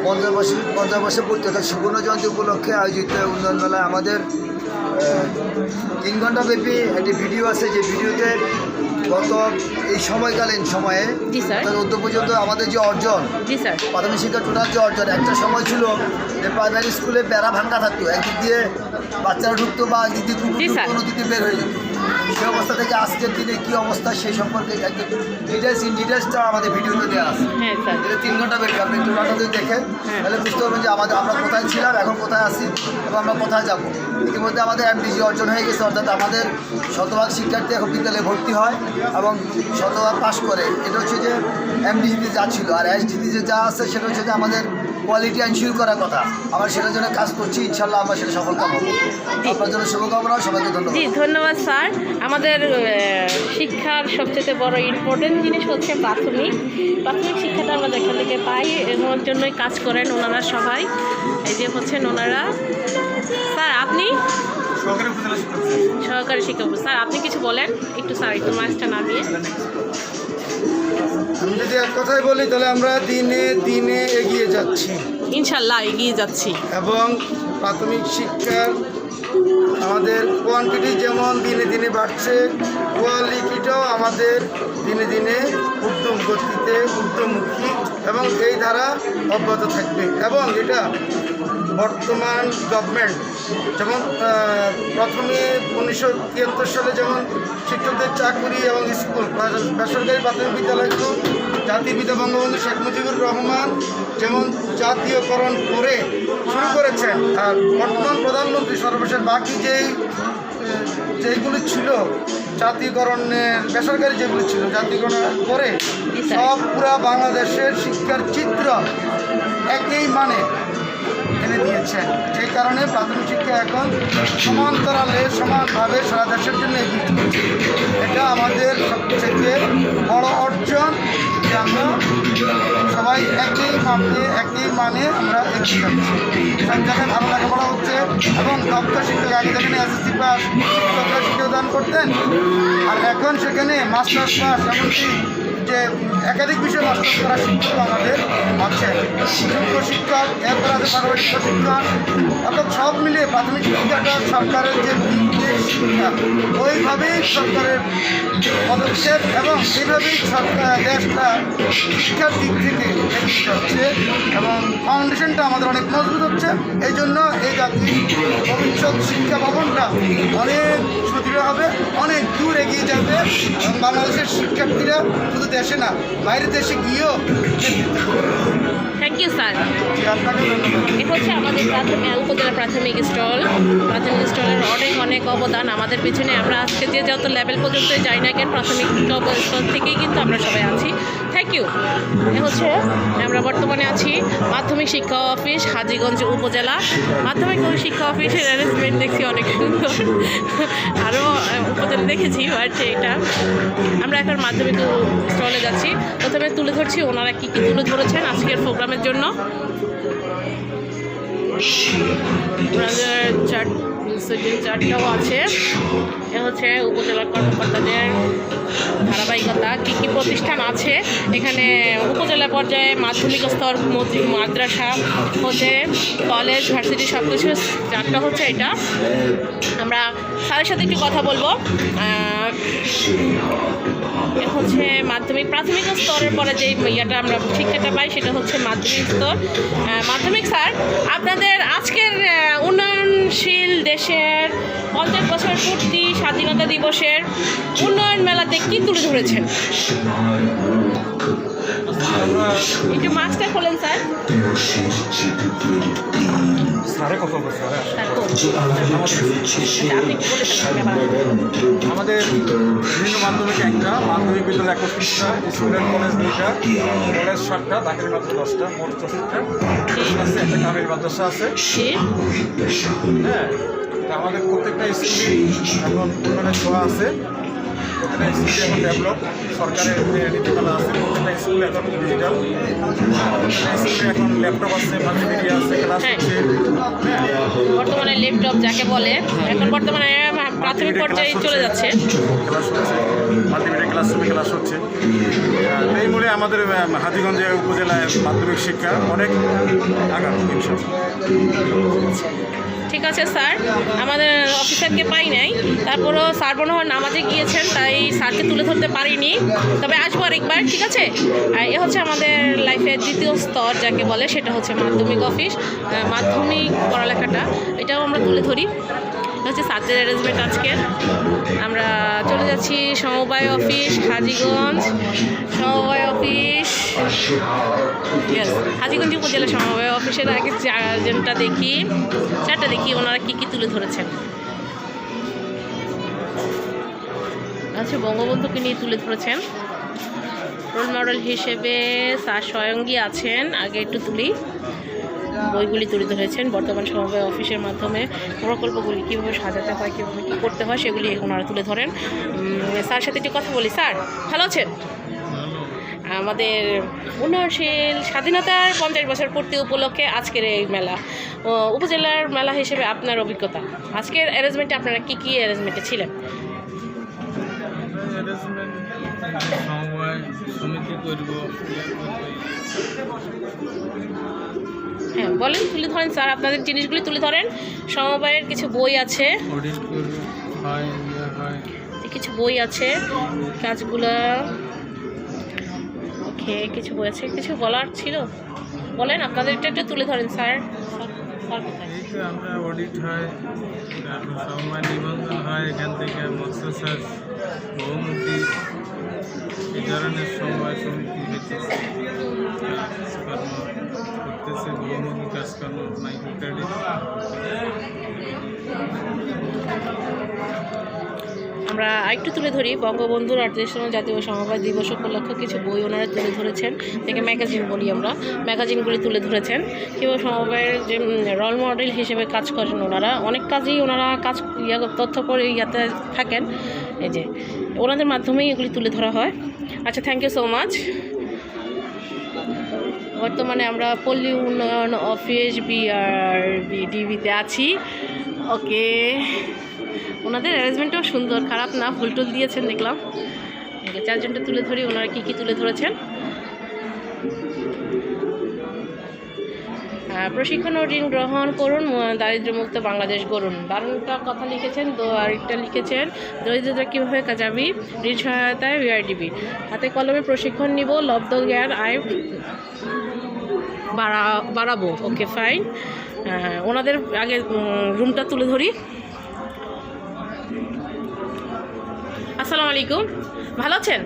50 বছর পূর্তি অর্থাৎ সুবর্ণ জয়ন্তী উপলক্ষে আয়োজিত উন্নয়ন মেলায় আমাদের 3 ঘন্টা ব্যাপী একটি ভিডিও আছে, যে ভিডিওতে গত এই সময়কালীন সময়ে অর্থাৎ পর্যন্ত আমাদের যে অর্জন, প্রাথমিক শিক্ষা টোটাল যে অর্জন, একটা সময় ছিল যে প্রাইমারি স্কুলে বেড়া ভাঙ্গা থাকতো, একদিক দিয়ে বাচ্চারা ঢুকতো বা একদিক দিয়ে কোনো দিক দিয়ে বের হয়ে যেত। সেই অবস্থা থেকে আজকের দিনে কী অবস্থা সেই সম্পর্কে একদম ডিটেলসটা আমাদের ভিডিওতে দেওয়া আছে। 3 ঘন্টা ব্যাপী আপনি টোটালটা যদি দেখেন তাহলে বুঝতে পারবেন যে আমরা কোথায় ছিলাম, এখন কোথায় আছি এবং আমরা কোথায় যাব। ইতিমধ্যে আমাদের এমডিজি অর্জন হয়ে গেছে, অর্থাৎ আমাদের শতভাগ শিক্ষার্থী এখন বিদ্যালয়ে ভর্তি হয় এবং শতভাগ পাস করে। এটা হচ্ছে যে এমডিজিতে যা ছিল, আর এসডিজিতে যা আছে সেটা হচ্ছে যে আমাদের কোয়ালিটি এনশিওর করার কথা। আমরা সেটার জন্য কাজ করছি, ইনশাল্লাহ আমরা সেটা সফলকাম হব। আপনার জন্য শুভকামনা, সবাইকে ধন্যবাদ। জি ধন্যবাদ স্যার। আমাদের শিক্ষার সবচেয়ে বড় ইম্পর্টেন্ট জিনিস হচ্ছে প্রাথমিক শিক্ষাটা আমরা যেখান থেকে পাই, এর জন্যই কাজ করেন ওনারা সবাই। এই যে হচ্ছেন ওনারা। স্যার আপনি সহকারী শিক্ষক, স্যার আপনি কিছু বলেন একটু। স্যার একটু মাছটা নামিয়ে। আমি যদি এক কথায় বলি তাহলে আমরা দিনে দিনে এগিয়ে যাচ্ছি, ইনশাল্লাহ এগিয়ে যাচ্ছি। এবং প্রাথমিক শিক্ষার আমাদের কোয়ান্টিটি যেমন দিনে দিনে বাড়ছে, কোয়ালিটিটাও আমাদের দিনে দিনে উদ্যম গতিতে উদ্যমমুখী এবং এই ধারা অব্যাহত থাকবে। এবং এটা বর্তমান গভর্নমেন্ট যেমন প্রথমে 1973 সালে যেমন শিক্ষকদের চাকরি এবং স্কুল বেসরকারি প্রাথমিক বিদ্যালয়গুলো জাতির পিতা বঙ্গবন্ধু শেখ মুজিবুর রহমান যেমন জাতীয়করণ করে শুরু করেছেন, আর বর্তমান প্রধানমন্ত্রী সর্বশেষ বাকি যেইগুলো ছিল জাতীয়করণের বেসরকারি যেগুলো ছিল জাতীয়করণ করে সব পুরা বাংলাদেশের শিক্ষার চিত্র একই মানে এনে দিয়েছেন। যে কারণে প্রাথমিক শিক্ষা এখন সমান্তরালে সমানভাবে সারা দেশের জন্য এগিয়ে চলছে। এটা আমাদের সবচেয়ে বড় অর্জন যে আমরা সবাই একই মানে আমরা এগিয়ে যাচ্ছি। সব জায়গায় ভালো লেখাপড়া হচ্ছে এবং দক্ষ শিক্ষক আগে যেখানে এসএসসি পাস শিক্ষকরা শিক্ষাদান করতেন, আর এখন সেখানে মাস্টার্স পাস এমনকি যে একাধিক বিষয়ে মাস্টার্স করা শিক্ষক আমাদের আছে, যোগ্য শিক্ষক, এরপর আছে পারিবারিক প্রশিক্ষণ, অর্থাৎ সব মিলিয়ে প্রাথমিক শিক্ষাটা সরকারের যে শিক্ষা ওইভাবেই সরকারের পদক্ষেপ এবং এইভাবেই সরকার দেশটা শিক্ষার দিক থেকে এগিয়ে যাচ্ছে এবং ফাউন্ডেশনটা আমাদের অনেক মজবুত হচ্ছে। এই জন্য এই জাতির ভবিষ্যৎ শিক্ষা ভবনটা অনেক সুদৃঢ় হবে, অনেক দূর এগিয়ে যাবে এবং বাংলাদেশের শিক্ষার্থীরা শুধু দেশে না বাইরের দেশে গিয়েও। Thank you sir. এ হচ্ছে আমাদের উপজেলা প্রাথমিক স্টলের অনেক অবদান আমাদের পিছনে। আমরা আজকে যে যত লেভেল পর্যন্ত যাই না কেন প্রাথমিক স্তর থেকেই কিন্তু আমরা সবাই আছি। Thank you. এ হচ্ছে আমরা বর্তমানে আছি মাধ্যমিক শিক্ষা অফিস হাজীগঞ্জ উপজেলা। মাধ্যমিক শিক্ষা অফিসের অ্যারেঞ্জমেন্ট দেখছি অনেক সুন্দর, আরও উপজেলা দেখেছি, বাট এটা আমরা এখন মাধ্যমিক স্টলে যাচ্ছি। প্রথমে তুলে ধরছি ওনারা কী কী তুলে ধরেছেন আজকের প্রোগ্রামের জন্য। ওনাদের চার্টটাও আছে। এ হচ্ছে উপজেলা কর্মকর্তাদের ধারাবাহিকতা, কী কী প্রতিষ্ঠান আছে এখানে উপজেলা পর্যায়ে, মাধ্যমিক স্তর, মাদ্রাসা হচ্ছে, কলেজ, ভার্সিটি সব কিছু চারটা হচ্ছে এটা। আমরা স্যারের সাথে একটু কথা বলবো। হচ্ছে মাধ্যমিক প্রাথমিক স্তরের পরে যে ইয়েটা আমরা শিক্ষাটা পাই সেটা হচ্ছে মাধ্যমিক স্তর। মাধ্যমিক স্যার, আপনাদের আজকের উন্নয়নশীল দেশের 50 বছর পূর্তি স্বাধীনতা দিবসের উন্নয়ন মেলাতে কী তুলে ধরেছেন? একটু মাস্কটা খোলেন স্যার। আমাদের বিভিন্ন মাধ্যমিক একটা, মাধ্যমিক বিদ্যালয় 31টা, স্কুলের কলেজ 2টা, কলেজ 7টা, দাখিল মাত্র 10টা, মোট 64টা আছে, একটা কামিল মাদ্রাসা আছে। হ্যাঁ, তা আমাদের প্রত্যেকটা স্কুলে এখন উন্নয়নের ছোঁয়া আছে, প্রত্যেকটা স্কুলে এখন ডেভেলপ, সরকারের যে নীতিমালা আছে, প্রত্যেকটা স্কুলে এখন ডিজিটাল, প্রত্যেকটা স্কুলে এখন ল্যাপটপ আছে, মাল্টিমিডিয়া আছে, ক্লাস হচ্ছে। বর্তমানে ল্যাপটপ যাকে বলে এখন বর্তমানে প্রাথমিক পর্যায়ে চলে যাচ্ছে, ক্লাস হচ্ছে, মাল্টিমিডিয়া ক্লাসরুমে ক্লাস হচ্ছে। এই বলে আমাদের হাজীগঞ্জে উপজেলায় মাধ্যমিক শিক্ষা অনেক আগাম। ঠিক আছে স্যার, আমাদের অফিসারকে পাই নাই, তারপরেও স্যার মনে হয় নামাজে গিয়েছেন, তাই স্যারকে তুলে ধরতে পারিনি, তবে আসবো আরেকবার। ঠিক আছে, এ হচ্ছে আমাদের লাইফের দ্বিতীয় স্তর যাকে বলে, সেটা হচ্ছে মাধ্যমিক অফিস, মাধ্যমিক পড়ালেখাটা এটাও আমরা তুলে ধরি। হচ্ছে স্যারদের অ্যারেঞ্জমেন্ট আজকের। আমরা চলে যাচ্ছি সমবায় অফিস হাজীগঞ্জ, সমবায় অফিস, হাজীগঞ্জ উপজেলা সমবায় অফিসের আগে চারটা দেখি ওনারা কী কী তুলে ধরেছেন। আচ্ছা, বঙ্গবন্ধুকে নিয়ে তুলে ধরেছেন রোল মডেল হিসেবে স্যার স্বয়ংই আছেন। আগে একটু তুলি, বইগুলি তুলে ধরেছেন বর্তমান সমবায় অফিসের মাধ্যমে প্রকল্পগুলি কীভাবে সাজাতে হয়, কীভাবে কী করতে হয় সেগুলি ওনারা তুলে ধরেন। স্যার সাথে একটু কথা বলি। স্যার ভালো আছেন? আমাদের উন্নয়নশীল স্বাধীনতার 50 বছর পূর্তি উপলক্ষে আজকের এই মেলা, উপজেলার মেলা হিসেবে আপনার অভিজ্ঞতা, আজকের অ্যারেঞ্জমেন্টে আপনারা কী কী অ্যারেঞ্জমেন্টে ছিলেন? হ্যাঁ বলেন, তুলে ধরেন স্যার, আপনাদের জিনিসগুলি তুলে ধরেন। সমবায়ের কিছু বই আছে, কিছু বই আছে, কাজগুলা ওকে, কিছু বই আছে, কিছু বলার ছিল বলেন, আপনাদের এটা একটু তুলে ধরেন স্যার। স্যার কোথায়? আমরা অডিট হয়, সমবায় নিবন্ধন হয়, এখান থেকে মৎস্য চাষ, বহুমুখী এই ধরনের সমবায় সমিতি কাজকর্ম করতেছে, বহুমুখী কাজকর্ম, মাইক্রো ক্রেডিট। আমরা আরেকটু তুলে ধরি, বঙ্গবন্ধুর 38তম জাতীয় সমবায় দিবস উপলক্ষে কিছু বই ওনারা তুলে ধরেছেন, থেকে ম্যাগাজিন বলি আমরা, ম্যাগাজিনগুলি তুলে ধরেছেন। কেউ সমবায়ের যে রোল মডেল হিসেবে কাজ করেন ওনারা, অনেক কাজেই ওনারা কাজ তথ্য করে ইয়াতে থাকেন, এই যে ওনাদের মাধ্যমেই এগুলি তুলে ধরা হয়। আচ্ছা, থ্যাংক ইউ সো মাচ। বর্তমানে আমরা পল্লী উন্নয়ন অফিস BRBDBতে আছি। ওকে, ওনাদের অ্যারেঞ্জমেন্টও সুন্দর, খারাপ না, ফুল টুল দিয়েছেন দেখলাম। চারজনটা তুলে ধরি, ওনারা কী কী তুলে ধরেছেন। প্রশিক্ষণ ও ঋণ গ্রহণ করুন, দারিদ্র্যমুক্ত বাংলাদেশ গড়ুন, দারুণটা কথা লিখেছেন। আরেকটা লিখেছেন, দরিদ্রতা কীভাবে যাবি, ঋণ সহায়তায় BRDB, হাতে কলমে প্রশিক্ষণ নিব, লব্ধ জ্ঞান আয় বাড়াবো। ওকে ফাইন, ওনাদের আগে রুমটা তুলে ধরি। আসসালামু আলাইকুম, ভালো আছেন?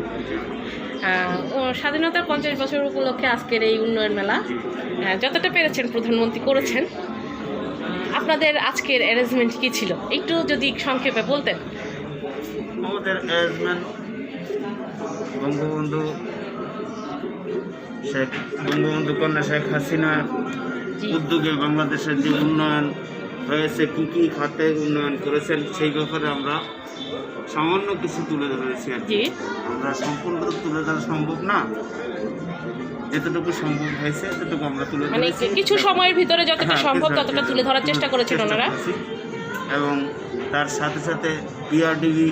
স্বাধীনতার 50 বছর উপলক্ষে আজকের এই উন্নয়ন মেলা যতটা পেরেছেন প্রধানমন্ত্রী করেছেন, আপনাদের আজকের অ্যারেঞ্জমেন্ট কী ছিল একটু যদি সংক্ষেপে বলতেন। আমাদের অ্যারেঞ্জমেন্ট বঙ্গবন্ধু কন্যা শেখ হাসিনার উদ্যোগে বাংলাদেশের যে উন্নয়ন হয়েছে, কী কী খাতে উন্নয়ন করেছেন সেই ব্যাপারে আমরা সামান্য কিছু তুলে ধরেছি আর কি। আমরা সম্পূর্ণ তুলে ধরা সম্ভব না, যতটুকু সম্ভব হয়েছে ততটুকু আমরা তুলে ধরেছি, কিছু সময়ের ভিতরে যতটা সম্ভব ততটা তুলে ধরার চেষ্টা করেছেন ওনারা। এবং তার সাথে সাথে বিআরডিবি,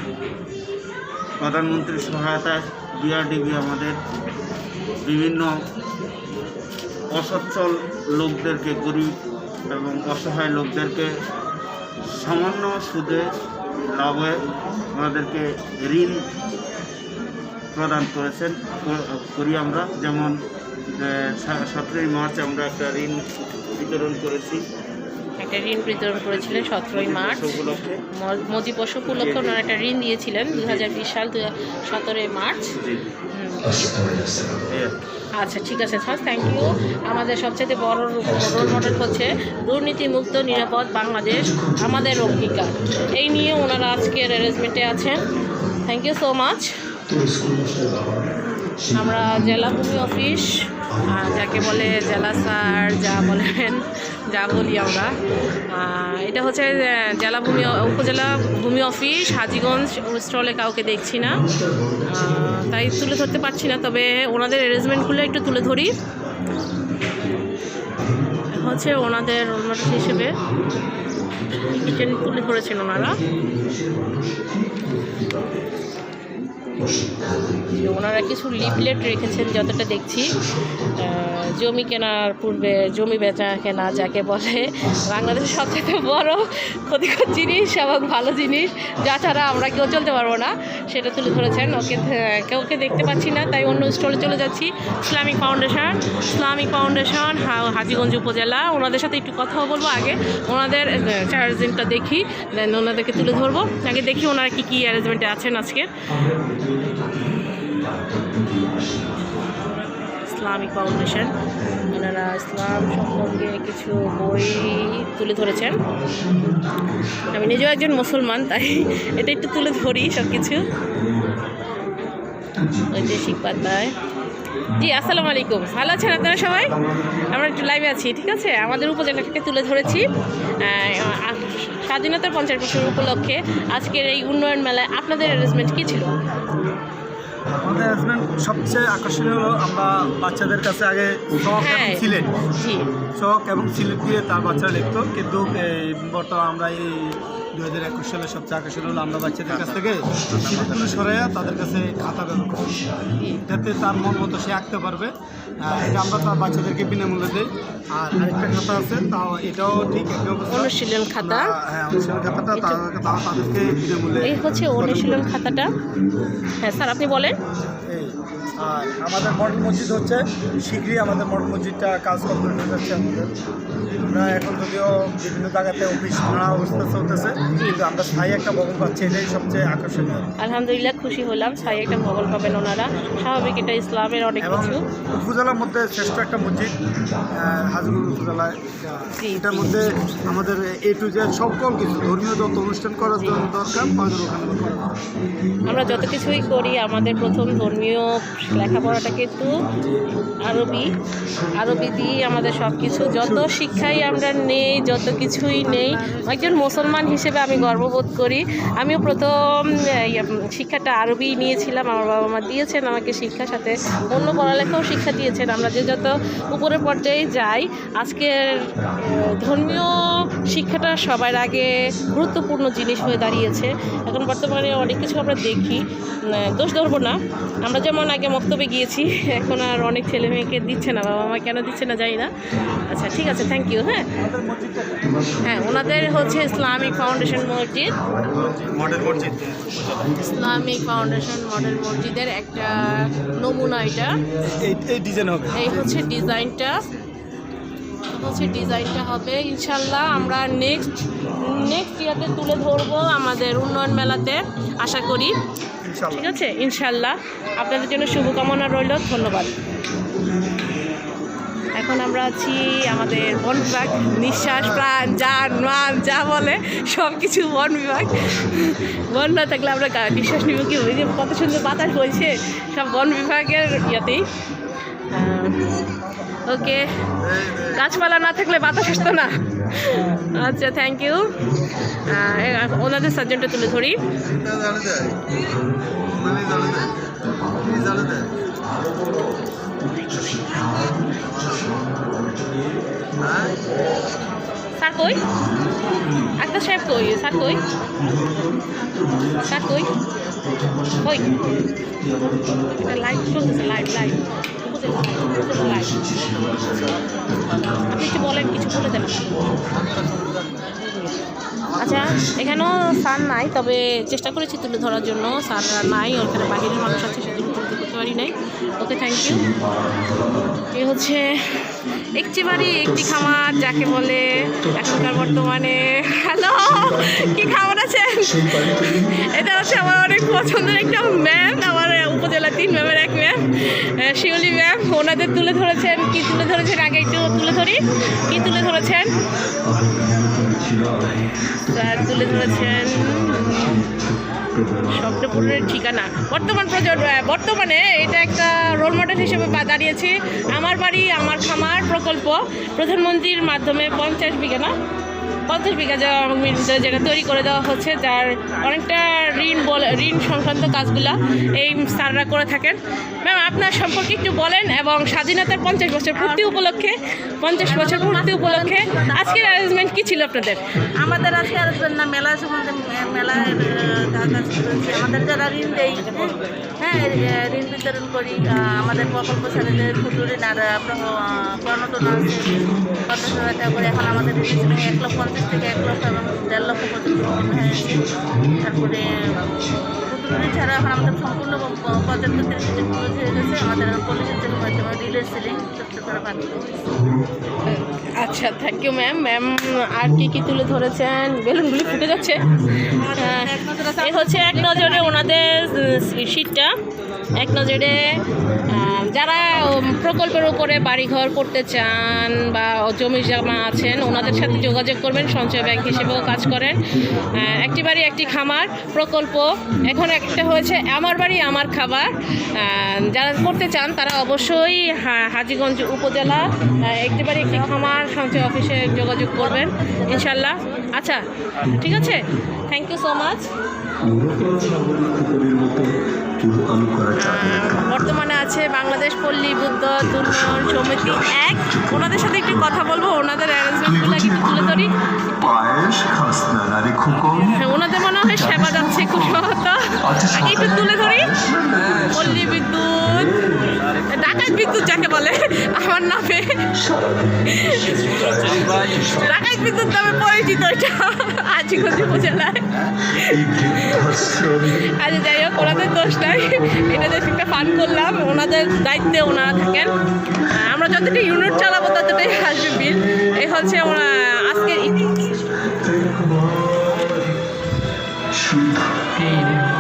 প্রধানমন্ত্রীর সহায়তায় বিআরডিবি আমাদের বিভিন্ন অসচ্ছল লোকদেরকে, গরিব এবং অসহায় লোকদেরকে সামান্য সুদে লাভে আমাদেরকে ঋণ প্রদান করি আমরা। যেমন 17ই মার্চ আমরা একটা ঋণ বিতরণ করেছি, একটা ঋণ বিতরণ করেছিলেন 17ই মার্চ উপলক্ষে। মজিব বর্ষ উপলক্ষে ওনারা একটা ঋণ দিয়েছিলেন 2020 সাল 17ই মার্চ। আচ্ছা, ঠিক আছে স্যার, থ্যাংক ইউ। আমাদের সবচেয়ে বড় রোল মডেল হচ্ছে দুর্নীতিমুক্ত নিরাপদ বাংলাদেশ আমাদের অঙ্গীকার, এই নিয়ে ওনারা আজকের অ্যারেঞ্জমেন্টে আছেন। Thank you so much. আমরা জেলা ভূমি অফিস, যাকে বলে জেলা স্যার যা বলেন, যা বলি আমরা, এটা হচ্ছে জেলা ভূমি উপজেলা ভূমি অফিস হাজীগঞ্জ। স্টলে কাউকে দেখছি না, তাই তুলে ধরতে পারছি না, তবে ওনাদের অ্যারেঞ্জমেন্টগুলো একটু তুলে ধরি। হচ্ছে ওনাদের রোল মডেল হিসেবে কিচেন তুলে ধরেছেন ওনারা। ওনারা কিছু লিফলেট রেখেছেন যতটা দেখছি, জমি কেনার পূর্বে জমি বেচা কেনা যাকে বলে বাংলাদেশের সবথেকে বড় ক্ষতিকর জিনিস এবং ভালো জিনিস, যা ছাড়া আমরা কেউ চলতে পারবো না, সেটা তুলে ধরেছেন। ওকে দেখতে পাচ্ছি না, তাই অন্য স্টলে চলে যাচ্ছি। ইসলামিক ফাউন্ডেশন হাজীগঞ্জ উপজেলা, ওনাদের সাথে একটু কথাও বলবো। আগে ওনাদের অ্যারেঞ্জমেন্টটা দেখি, দেন ওনাদেরকে তুলে ধরবো। আগে দেখি ওনারা কী অ্যারেঞ্জমেন্টে আছেন আজকে। ইসলামিক ফাউন্ডেশন, ওনারা ইসলাম সম্পর্কে কিছু বই তুলে ধরেছেন। আমি নিজেও একজন মুসলমান, তাই এটা একটু তুলে ধরি সব কিছু। ঐতিহাসিক পাতায়। জি, আসসালামু আলাইকুম, ভালো আছেন আপনারা সবাই? আমরা একটু লাইভে আছি, ঠিক আছে। আমাদের উপজেলাটাকে তুলে ধরেছি স্বাধীনতার 50 বছর উপলক্ষে আজকের এই উন্নয়ন মেলায়। আপনাদের অ্যারেঞ্জমেন্ট কী ছিল? আমাদের অ্যারেঞ্জমেন্ট সবচেয়ে আকর্ষণীয় হলো আমরা বাচ্চাদের কাছে আগে চক এবং সিলেট দিয়ে তার বাচ্চারা লিখতো, কিন্তু বর্তমানে আমরা এই 2021 সালে সবচেয়ে আকর্ষণ হলো আমরা বাচ্চাদের কাছ থেকে সিলেটগুলো সরাইয়া তাদের কাছে খাতা ব্যবহার করি, যাতে তার মন মতো সে আঁকতে পারবে। এটা আমরা তার বাচ্চাদেরকে বিনামূল্যে দিই। আর আরেকটা খাতা আছে, তাও এটাও ঠিক একই অবস্থা, অনুশীলন খাতা। হ্যাঁ, অনুশীলন খাতাটা তাদেরকে বিনামূল্যে। এই হচ্ছে অনুশীলন খাতাটা। হ্যাঁ স্যার, আপনি বলেন। আর আমাদের মডেল মসজিদ হচ্ছে শীঘ্রই আমাদের মডেল মসজিদটা কাজ কমপ্লিট হয়ে যাচ্ছে। আমরা এখন যদিও বিভিন্ন জায়গাতে অফিস ভাড়া অবস্থা চলতেছে, কিন্তু আমরা স্থায়ী একটা ভবন পাচ্ছি, এটাই সবচেয়ে আকর্ষণীয়। আলহামদুলিল্লাহ, খুশি হলাম। স্থায়ী একটা ভবন পাবেন ওনারা, স্বাভাবিক, এটা ইসলামের অনেক কিছু। উপজেলার মধ্যে শ্রেষ্ঠ একটা মসজিদ হাজীগঞ্জ উপজেলায়, এটার মধ্যে আমাদের A to Z সকল কিছু ধর্মীয় যত অনুষ্ঠান করার জন্য দরকার আমরা যত কিছুই করি, আমাদের প্রথম ধর্মীয় লেখাপড়াটা কিন্তু আরবি দিয়ে আমাদের সব কিছু, যত শিক্ষাই আমরা নেই, যত কিছুই নেই। একজন মুসলমান হিসেবে আমি গর্ববোধ করি। আমিও প্রথম শিক্ষাটা আরবি নিয়েছিলাম, আমার বাবা মা দিয়েছেন আমাকে শিক্ষার সাথে অন্য পড়ালেখাও শিক্ষা দিয়েছেন। আমরা যে যত উপরের পর্যায়ে যাই, আজকের ধর্মীয় শিক্ষাটা সবার আগে গুরুত্বপূর্ণ জিনিস হয়ে দাঁড়িয়েছে। এখন বর্তমানে অনেক কিছু আমরা দেখি, দোষ ধরবো না। আমরা যেমন আগে মক্তবে গিয়েছি, এখন আর অনেক ছেলে মেয়েকে দিচ্ছে না, বাবা মা কেন দিচ্ছে না জানি না। আচ্ছা, ঠিক আছে, থ্যাংক ইউ। হ্যাঁ, ওনাদের হচ্ছে Islamic foundation Islamic foundation model মসজিদের একটা নমুনা। এটা এই হচ্ছে ডিজাইনটা হবে ইনশাল্লাহ। আমরা নেক্সট ইয়াতে তুলে ধরবো আমাদের উন্নয়ন মেলাতে, আশা করি। ঠিক আছে, ইনশাল্লাহ। আপনাদের জন্য শুভকামনা রইল, ধন্যবাদ। এখন আমরা আছি আমাদের বন বিভাগ, নিঃশ্বাস, প্রাণ, জান, মান যা বলে সব কিছু বন বিভাগ। বন না থাকলে আমরা নিঃশ্বাস নিব কি? যে কত সুন্দর বাতাস বইছে, সব বন বিভাগের ইয়াতেই। ওকে, গাছপালা না থাকলে বাতাস আসতো না। আচ্ছা, থ্যাংক ইউ। ওনাদের সার্জনটা তুলে ধরি। স্যার কই? আক্তার সাহেব কই? স্যার কই? স্যার কই? কই? এটা লাইভ চলতেছে, লাইভ লাইভ লাইভ। আপনি কিছু বলেন, কিছু বলে দেন। আচ্ছা, এখানেও স্যার নাই, তবে চেষ্টা করেছি তুলে ধরার জন্য। স্যার নাই, ওখানে বাহিরের মানুষ আছে, সেজন্য তুলতে করতে পারি নাই। ওকে, থ্যাংক ইউ। এই হচ্ছে একটি বাড়ি একটি খামার যাকে বলে এখনকার বর্তমানে। হ্যালো, কি খাবার আছেন? এটা হচ্ছে আমার অনেক পছন্দের একটা ম্যাম, আমার উপজেলা 3 ম্যামের এক ম্যাম, শিউলি ম্যাম। ওনাদের তুলে ধরেছেন, কি তুলে ধরেছেন আগে একটু তুলে ধরি। কি তুলে ধরেছেন স্যার? তুলে ধরেছেন স্বপ্নপুরের ঠিকানা। বর্তমানে এটা একটা রোল মডেল হিসেবে দাঁড়িয়েছি। আমার বাড়ি আমার খামার প্রকল্প প্রধানমন্ত্রীর মাধ্যমে 50 বিঘা যেটা তৈরি করে দেওয়া হচ্ছে, যার অনেকটা ঋণ সংক্রান্ত কাজগুলা এই স্যাররা করে থাকেন। ম্যাম, আপনার সম্পর্কে একটু বলেন, এবং স্বাধীনতার 50 বছর পূর্তি উপলক্ষে আজকের অ্যারেঞ্জমেন্ট কী ছিল আপনাদের? আমাদের আজকে অ্যারেঞ্জমেন্ট না, মেলা সম্বন্ধে মেলায় আমাদের যারা ঋণ দেয়, হ্যাঁ, ঋণ বিতরণ করি। আমাদের প্রকল্প ছেলেদের ক্ষুদ্র ঋণ আর প্রণোদন আছে 50,000 টাকা করে। এখন আমাদের ঋণ ছিল 1,50,000 থেকে 1 লক্ষ এবং 1.5 লক্ষ পর্যন্ত হয়েছে। তারপরে ক্ষুদ্র ঋণ ছাড়া এখন আমাদের সম্পূর্ণ 75-30 ক্লোজ হয়ে গেছে। আমাদের কলেজের থেকে মাধ্যমে রিলে সিলিং ছোট্ট করে পাঠিয়ে। আচ্ছা, থ্যাংক ইউ ম্যাম। ম্যাম আর কি তুলে ধরেছেন? বেলুনগুলি ফুটে যাচ্ছে। এই হচ্ছে এক নজরে ওনাদের শীটটা। এক নজরে যারা প্রকল্পের উপরে বাড়িঘর করতে চান বা জমি জমা আছেন, ওনাদের সাথে যোগাযোগ করবেন। সঞ্চয় ব্যাংক হিসেবেও কাজ করেন। একটি বাড়ি একটি খামার প্রকল্প, এখন একটা হয়েছে আমার বাড়ি আমার খাবার। যারা করতে চান তারা অবশ্যই হাজীগঞ্জ উপজেলা একটি বাড়ি একটি খামার সঞ্চয় অফিসে যোগাযোগ করবেন ইনশাল্লাহ। আচ্ছা, ঠিক আছে, থ্যাংক ইউ সো মাচ। বর্তমানে আছে বাংলাদেশ পল্লী বিদ্যুৎ উন্নয়ন সমিতি 1। ওনাদের সাথে একটু কথা বলবো, ওনাদের অ্যারেঞ্জমেন্টগুলো একটু তুলে ধরি। ওনাদের মনে হয় সেবা যাচ্ছে খুব সহজ, আগে একটু তুলে ধরি। পল্লী বিদ্যুৎ, ডাকাত বিদ্যুৎ যাকে বলে আমার নামে, ডাকাত বিদ্যুৎ নামে পরিচিত এটা হাজীগঞ্জ উপজেলায়। আচ্ছা, যাই হোক, ওনাদের দোষ নাই, এটা জাস্ট একটা ফান করলাম। ওনাদের দায়িত্বে ওনারা থাকেন। আমরা যতটা ইউনিট চালাবো ততটাই আসবে বিল। এই হচ্ছে আজকে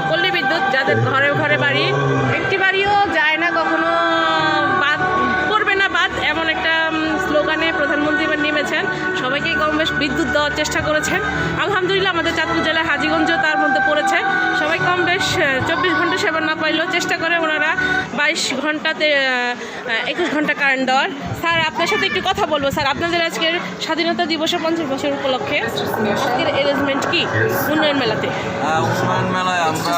পল্লী বিদ্যুৎ, যাদের ঘরে ঘরে বাড়ি, একটি বাড়িও যায় না কখনো বাদ পড়বে না বাদ, এমন একটা স্লোগানে প্রধানমন্ত্রী এবার নেমেছেন। সবাইকে কম বেশ বিদ্যুৎ দেওয়ার চেষ্টা করেছেন। আলহামদুলিল্লাহ, আমাদের চাঁদপুর জেলায় হাজীগঞ্জও তার মধ্যে পড়েছে। সবাই কম বেশ 24 ঘন্টা সেবা না পাইলেও চেষ্টা করে ওনারা 22 ঘন্টাতে 21 ঘন্টা কারেন্ট দেওয়ার। স্যার, আপনার সাথে একটু কথা বলবো। স্যার, আপনাদের আজকের স্বাধীনতা দিবসের 50 বছর উপলক্ষে আজকের অ্যারেঞ্জমেন্ট কি উন্নয়ন মেলাতে? উন্নয়ন মেলায় আমরা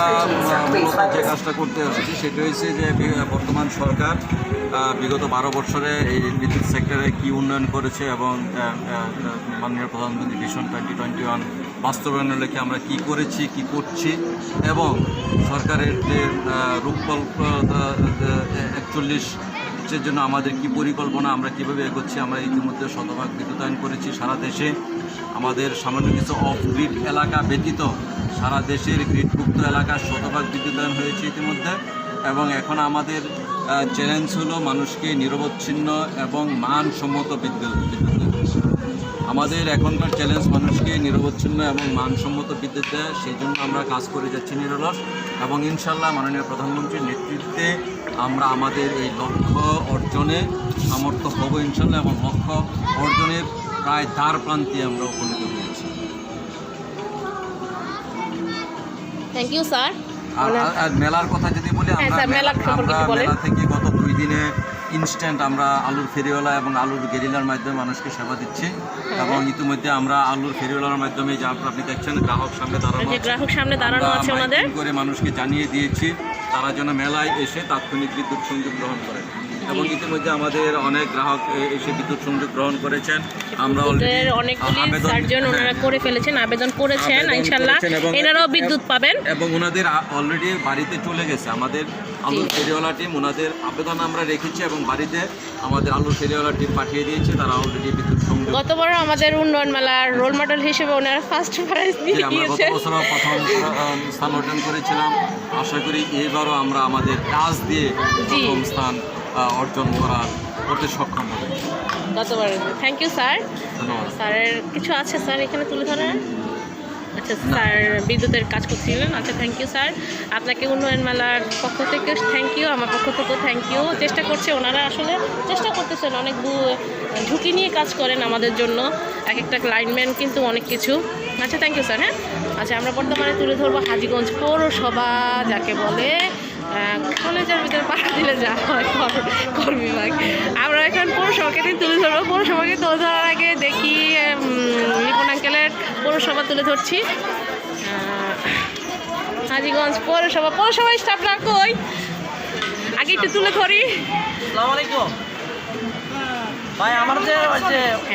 যে কাজটা করতে আসছি সেটা হচ্ছে যে বর্তমান সরকার বিগত 12 বছরে এই বিদ্যুৎ সেক্টরে কী উন্নয়ন করেছে এবং মাননীয় প্রধানমন্ত্রী ভিশন 2021 বাস্তবায়নের লক্ষ্যে আমরা কি করেছি, কি করছি, এবং সরকারের যে রূপকল্প 41 জন্য আমাদের কি পরিকল্পনা, আমরা কীভাবে এগোচ্ছি। আমরা ইতিমধ্যে শতভাগ বিদ্যুতায়ন করেছি সারা দেশে। আমাদের সামান্য কিছু অফ গ্রিড এলাকা ব্যতীত সারা দেশের গ্রিডভুক্ত এলাকা শতভাগ বিদ্যুতায়ন হয়েছে ইতিমধ্যে। এবং এখন আমাদের চ্যালেঞ্জ হলো মানুষকে নিরবচ্ছিন্ন এবং মানসম্মত বিদ্যুৎ। আমাদের এখনকার চ্যালেঞ্জ মানুষকে নিরবচ্ছিন্ন এবং মানসম্মত বিদ্যুৎ দেয়। সেই জন্য আমরা কাজ করে যাচ্ছি নিরলস, এবং ইনশাল্লাহ মাননীয় প্রধানমন্ত্রীর নেতৃত্বে আমরা আমাদের এই লক্ষ্য অর্জনে সামর্থ্য হব ইনশাল্লাহ, এবং লক্ষ্য অর্জনের প্রায় দ্বার প্রান্তে আমরা উপনীত হয়েছি। Thank you sir. আর মেলার কথা যদি বলি, আমরা মেলা থেকে গত 2 দিনে ইনস্ট্যান্ট আমরা আলুর ফেরিওয়ালা এবং আলুর গেরিলার মাধ্যমে মানুষকে সেবা দিচ্ছি। এবং ইতিমধ্যে আমরা আলুর ফেরিওয়ালার মাধ্যমে যা আপনি দেখছেন গ্রাহক সামনে দাঁড়ানো আছে ওনাদের করে মানুষকে জানিয়ে দিয়েছি তারা যেন মেলায় এসে তাৎক্ষণিক বিদ্যুৎ সংযোগ গ্রহণ করে। এবং ইতিমধ্যে আমাদের অনেক গ্রাহক এসে বিদ্যুৎ সংযোগ গ্রহণ করেছেন। আমরা বিদ্যুতের অনেকগুলি সার্জন ওনারা করে ফেলেছেন, আবেদন করেছেন, ইনশাল্লাহ এনারাও বিদ্যুৎ পাবেন এবং ওনাদের অলরেডি বাড়িতে চলে গেছে। আমাদের আলুর ফেরিওয়ালা টিম ওনাদের আবেদন আমরা রেখেছি এবং বাড়িতে আমাদের আলুর ফেরিওয়ালা টিম পাঠিয়ে দিয়েছে, তারা অলরেডি বিদ্যুৎ সংযোগ। গতবার আমাদের উন্নয়ন মেলার রোল মডেল হিসেবে ওনারা ফার্স্ট প্রাইজ দিয়ে আমরা গত গিয়েছেন। বছর প্রথম স্থান অর্জন করেছিলাম। আশা করি এবারও আমরা আমাদের কাজ দিয়ে প্রথম স্থান অর্জন করতে সক্ষম হবে গতবার। Thank you sir. ধন্যবাদ। স্যারের কিছু আছে স্যার এখানে তুলে ধরেন? আচ্ছা, স্যার বিদ্যুতের কাজ করছিলেন। আচ্ছা, থ্যাংক ইউ স্যার। আপনাকে উন্নয়ন মেলার পক্ষ থেকে থ্যাংক ইউ, আমার পক্ষ থেকেও থ্যাংক ইউ। চেষ্টা করছে ওনারা, আসলে চেষ্টা করতেছেন, অনেক ঝুঁকি নিয়ে কাজ করেন আমাদের জন্য, এক একটা লাইনম্যান কিন্তু অনেক কিছু। আচ্ছা, থ্যাংক ইউ স্যার। হ্যাঁ, আচ্ছা, আমরা বর্তমানে তুলে ধরবো হাজীগঞ্জ পৌরসভা, যাকে বলে কলেজের ভিতরে পাঠা দিলে যা হয় কর বিভাগ। আমরা এখন পৌরসভাকে তুলে ধরবো। পৌরসভাকে তুলে ধরার আগে দেখি রিপন আঙ্কেলের পৌরসভা তুলে ধরছি। হাজীগঞ্জ পৌরসভা স্টাফরা কই, আগে একটু তুলে ধরি। আসসালামু আলাইকুম ভাই, আমার যে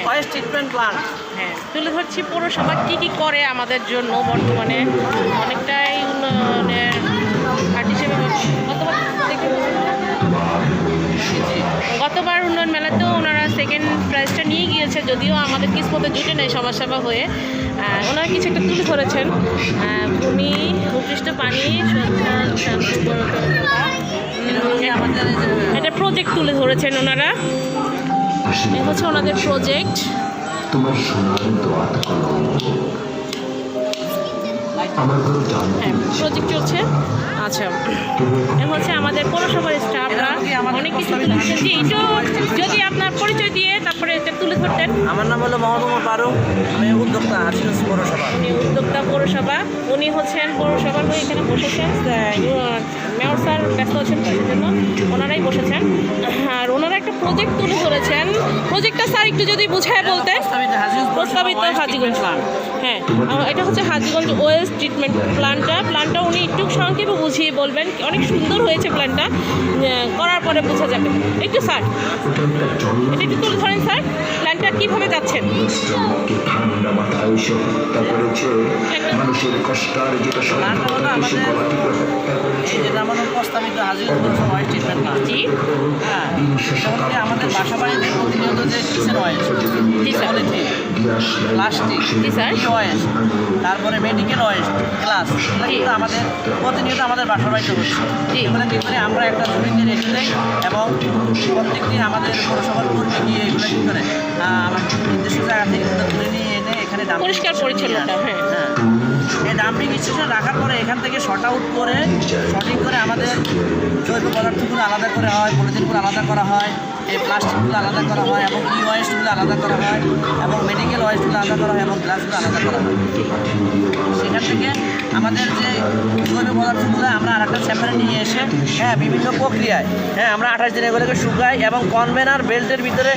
ওয়েস্ট ট্রিটমেন্ট প্ল্যান্ট, হ্যাঁ, তুলে ধরছি পৌরসভা কী কী করে আমাদের জন্য বর্তমানে। অনেকটাই উন্নয়নের ঘাট হিসেবে গতবার উন্নয়ন মেলাতেও ওনারা সেকেন্ড প্রাইজটা নিয়ে গিয়েছে, যদিও আমাদের কিসমতে জুটে নেই সমাজসেবা হয়ে। ওনারা কিছু একটা তুলে ধরেছেন, ভূমি, ভূপৃষ্ঠ পানি, এটা প্রজেক্ট তুলে ধরেছেন ওনারা। এই হচ্ছে ওনাদের প্রজেক্ট। হ্যাঁ, প্রজেক্ট চলছে। আচ্ছা, এ হচ্ছে আমাদের পৌরসভার স্টাফরা অনেক কিছু তুলে ধরছেন। জি, একটু যদি আপনার পরিচয় দিয়ে তারপরে এটা তুলে ধরতেন। আমার নাম হলো মোহাম্মদ ফারুক, আমি উদ্যোক্তা হাজীগঞ্জ পৌরসভা। উনি উদ্যোক্তা পৌরসভা, উনি হচ্ছেন পৌরসভার হয়ে এখানে বসেছেন। মেয়র স্যার ব্যস্ত আছেন তাদের জন্য ওনারাই বসেছেন। আর ওনারা একটা প্রজেক্ট তুলে ধরেছেন। প্রজেক্টটা স্যার একটু যদি বুঝায় বলতেন। প্রস্তাবিত হাজীগঞ্জ প্ল্যান্ট, হ্যাঁ, এটা হচ্ছে হাজীগঞ্জ ওয়েস্ট ট্রিটমেন্ট প্ল্যান্টটা উনি একটু সংক্ষেপে বুঝিয়ে বলবেন। অনেক সুন্দর হয়েছে প্ল্যান্টটা, করার পরে বোঝা যাবে। একটু স্যার এটা একটু তুলে ধরেন স্যার, প্ল্যান্টটা কীভাবে যাচ্ছেন? যেটা আমাদের প্রস্তাবিত হাজীগঞ্জ পৌরসভা ওয়েস্ট ট্রিটমেন্ট প্ল্যান্ট। জি, হ্যাঁ, সেমনকি আমাদের বাসা বাড়িতে প্রতিনিয়ত যে kitchen West, polythene, plastic, West, তারপরে মেডিকেল ওয়েস্ট, গ্লাস, এগুলো কিন্তু আমাদের প্রতিনিয়ত আমাদের বাসা বাড়িতে হচ্ছে। এগুলো কী করে আমরা একটা জমিতে রেখে দেই এবং প্রত্যেক দিন আমাদের পৌরসভার কর্মী গিয়ে এগুলো কী করে আমাদের নির্দিষ্ট জায়গা থেকে তুলে নিয়ে এনে এখানে পরিষ্কার পরিচ্ছন্নতা। হ্যাঁ, এই ডাম্পিং স্টেশনে রাখার পরে এখান থেকে শর্ট আউট করে সঠিক করে আমাদের জৈব পদার্থগুলো আলাদা করা হয়, পলিথিনগুলো আলাদা করা হয়, এই প্লাস্টিকগুলো আলাদা করা হয় এবং ওয়েস্টগুলো আলাদা করা হয় এবং মেডিকেল ওয়েস্টগুলো আলাদা করা হয় এবং গ্লাসগুলো আলাদা করা হয়। সেখান থেকে আমাদের যে জৈব পদার্থগুলো আমরা আর একটা চেম্বারে নিয়ে এসে বিভিন্ন প্রক্রিয়ায় আমরা 28 দিন এগুলোকে শুকাই এবং কনভেনার বেল্টের ভিতরে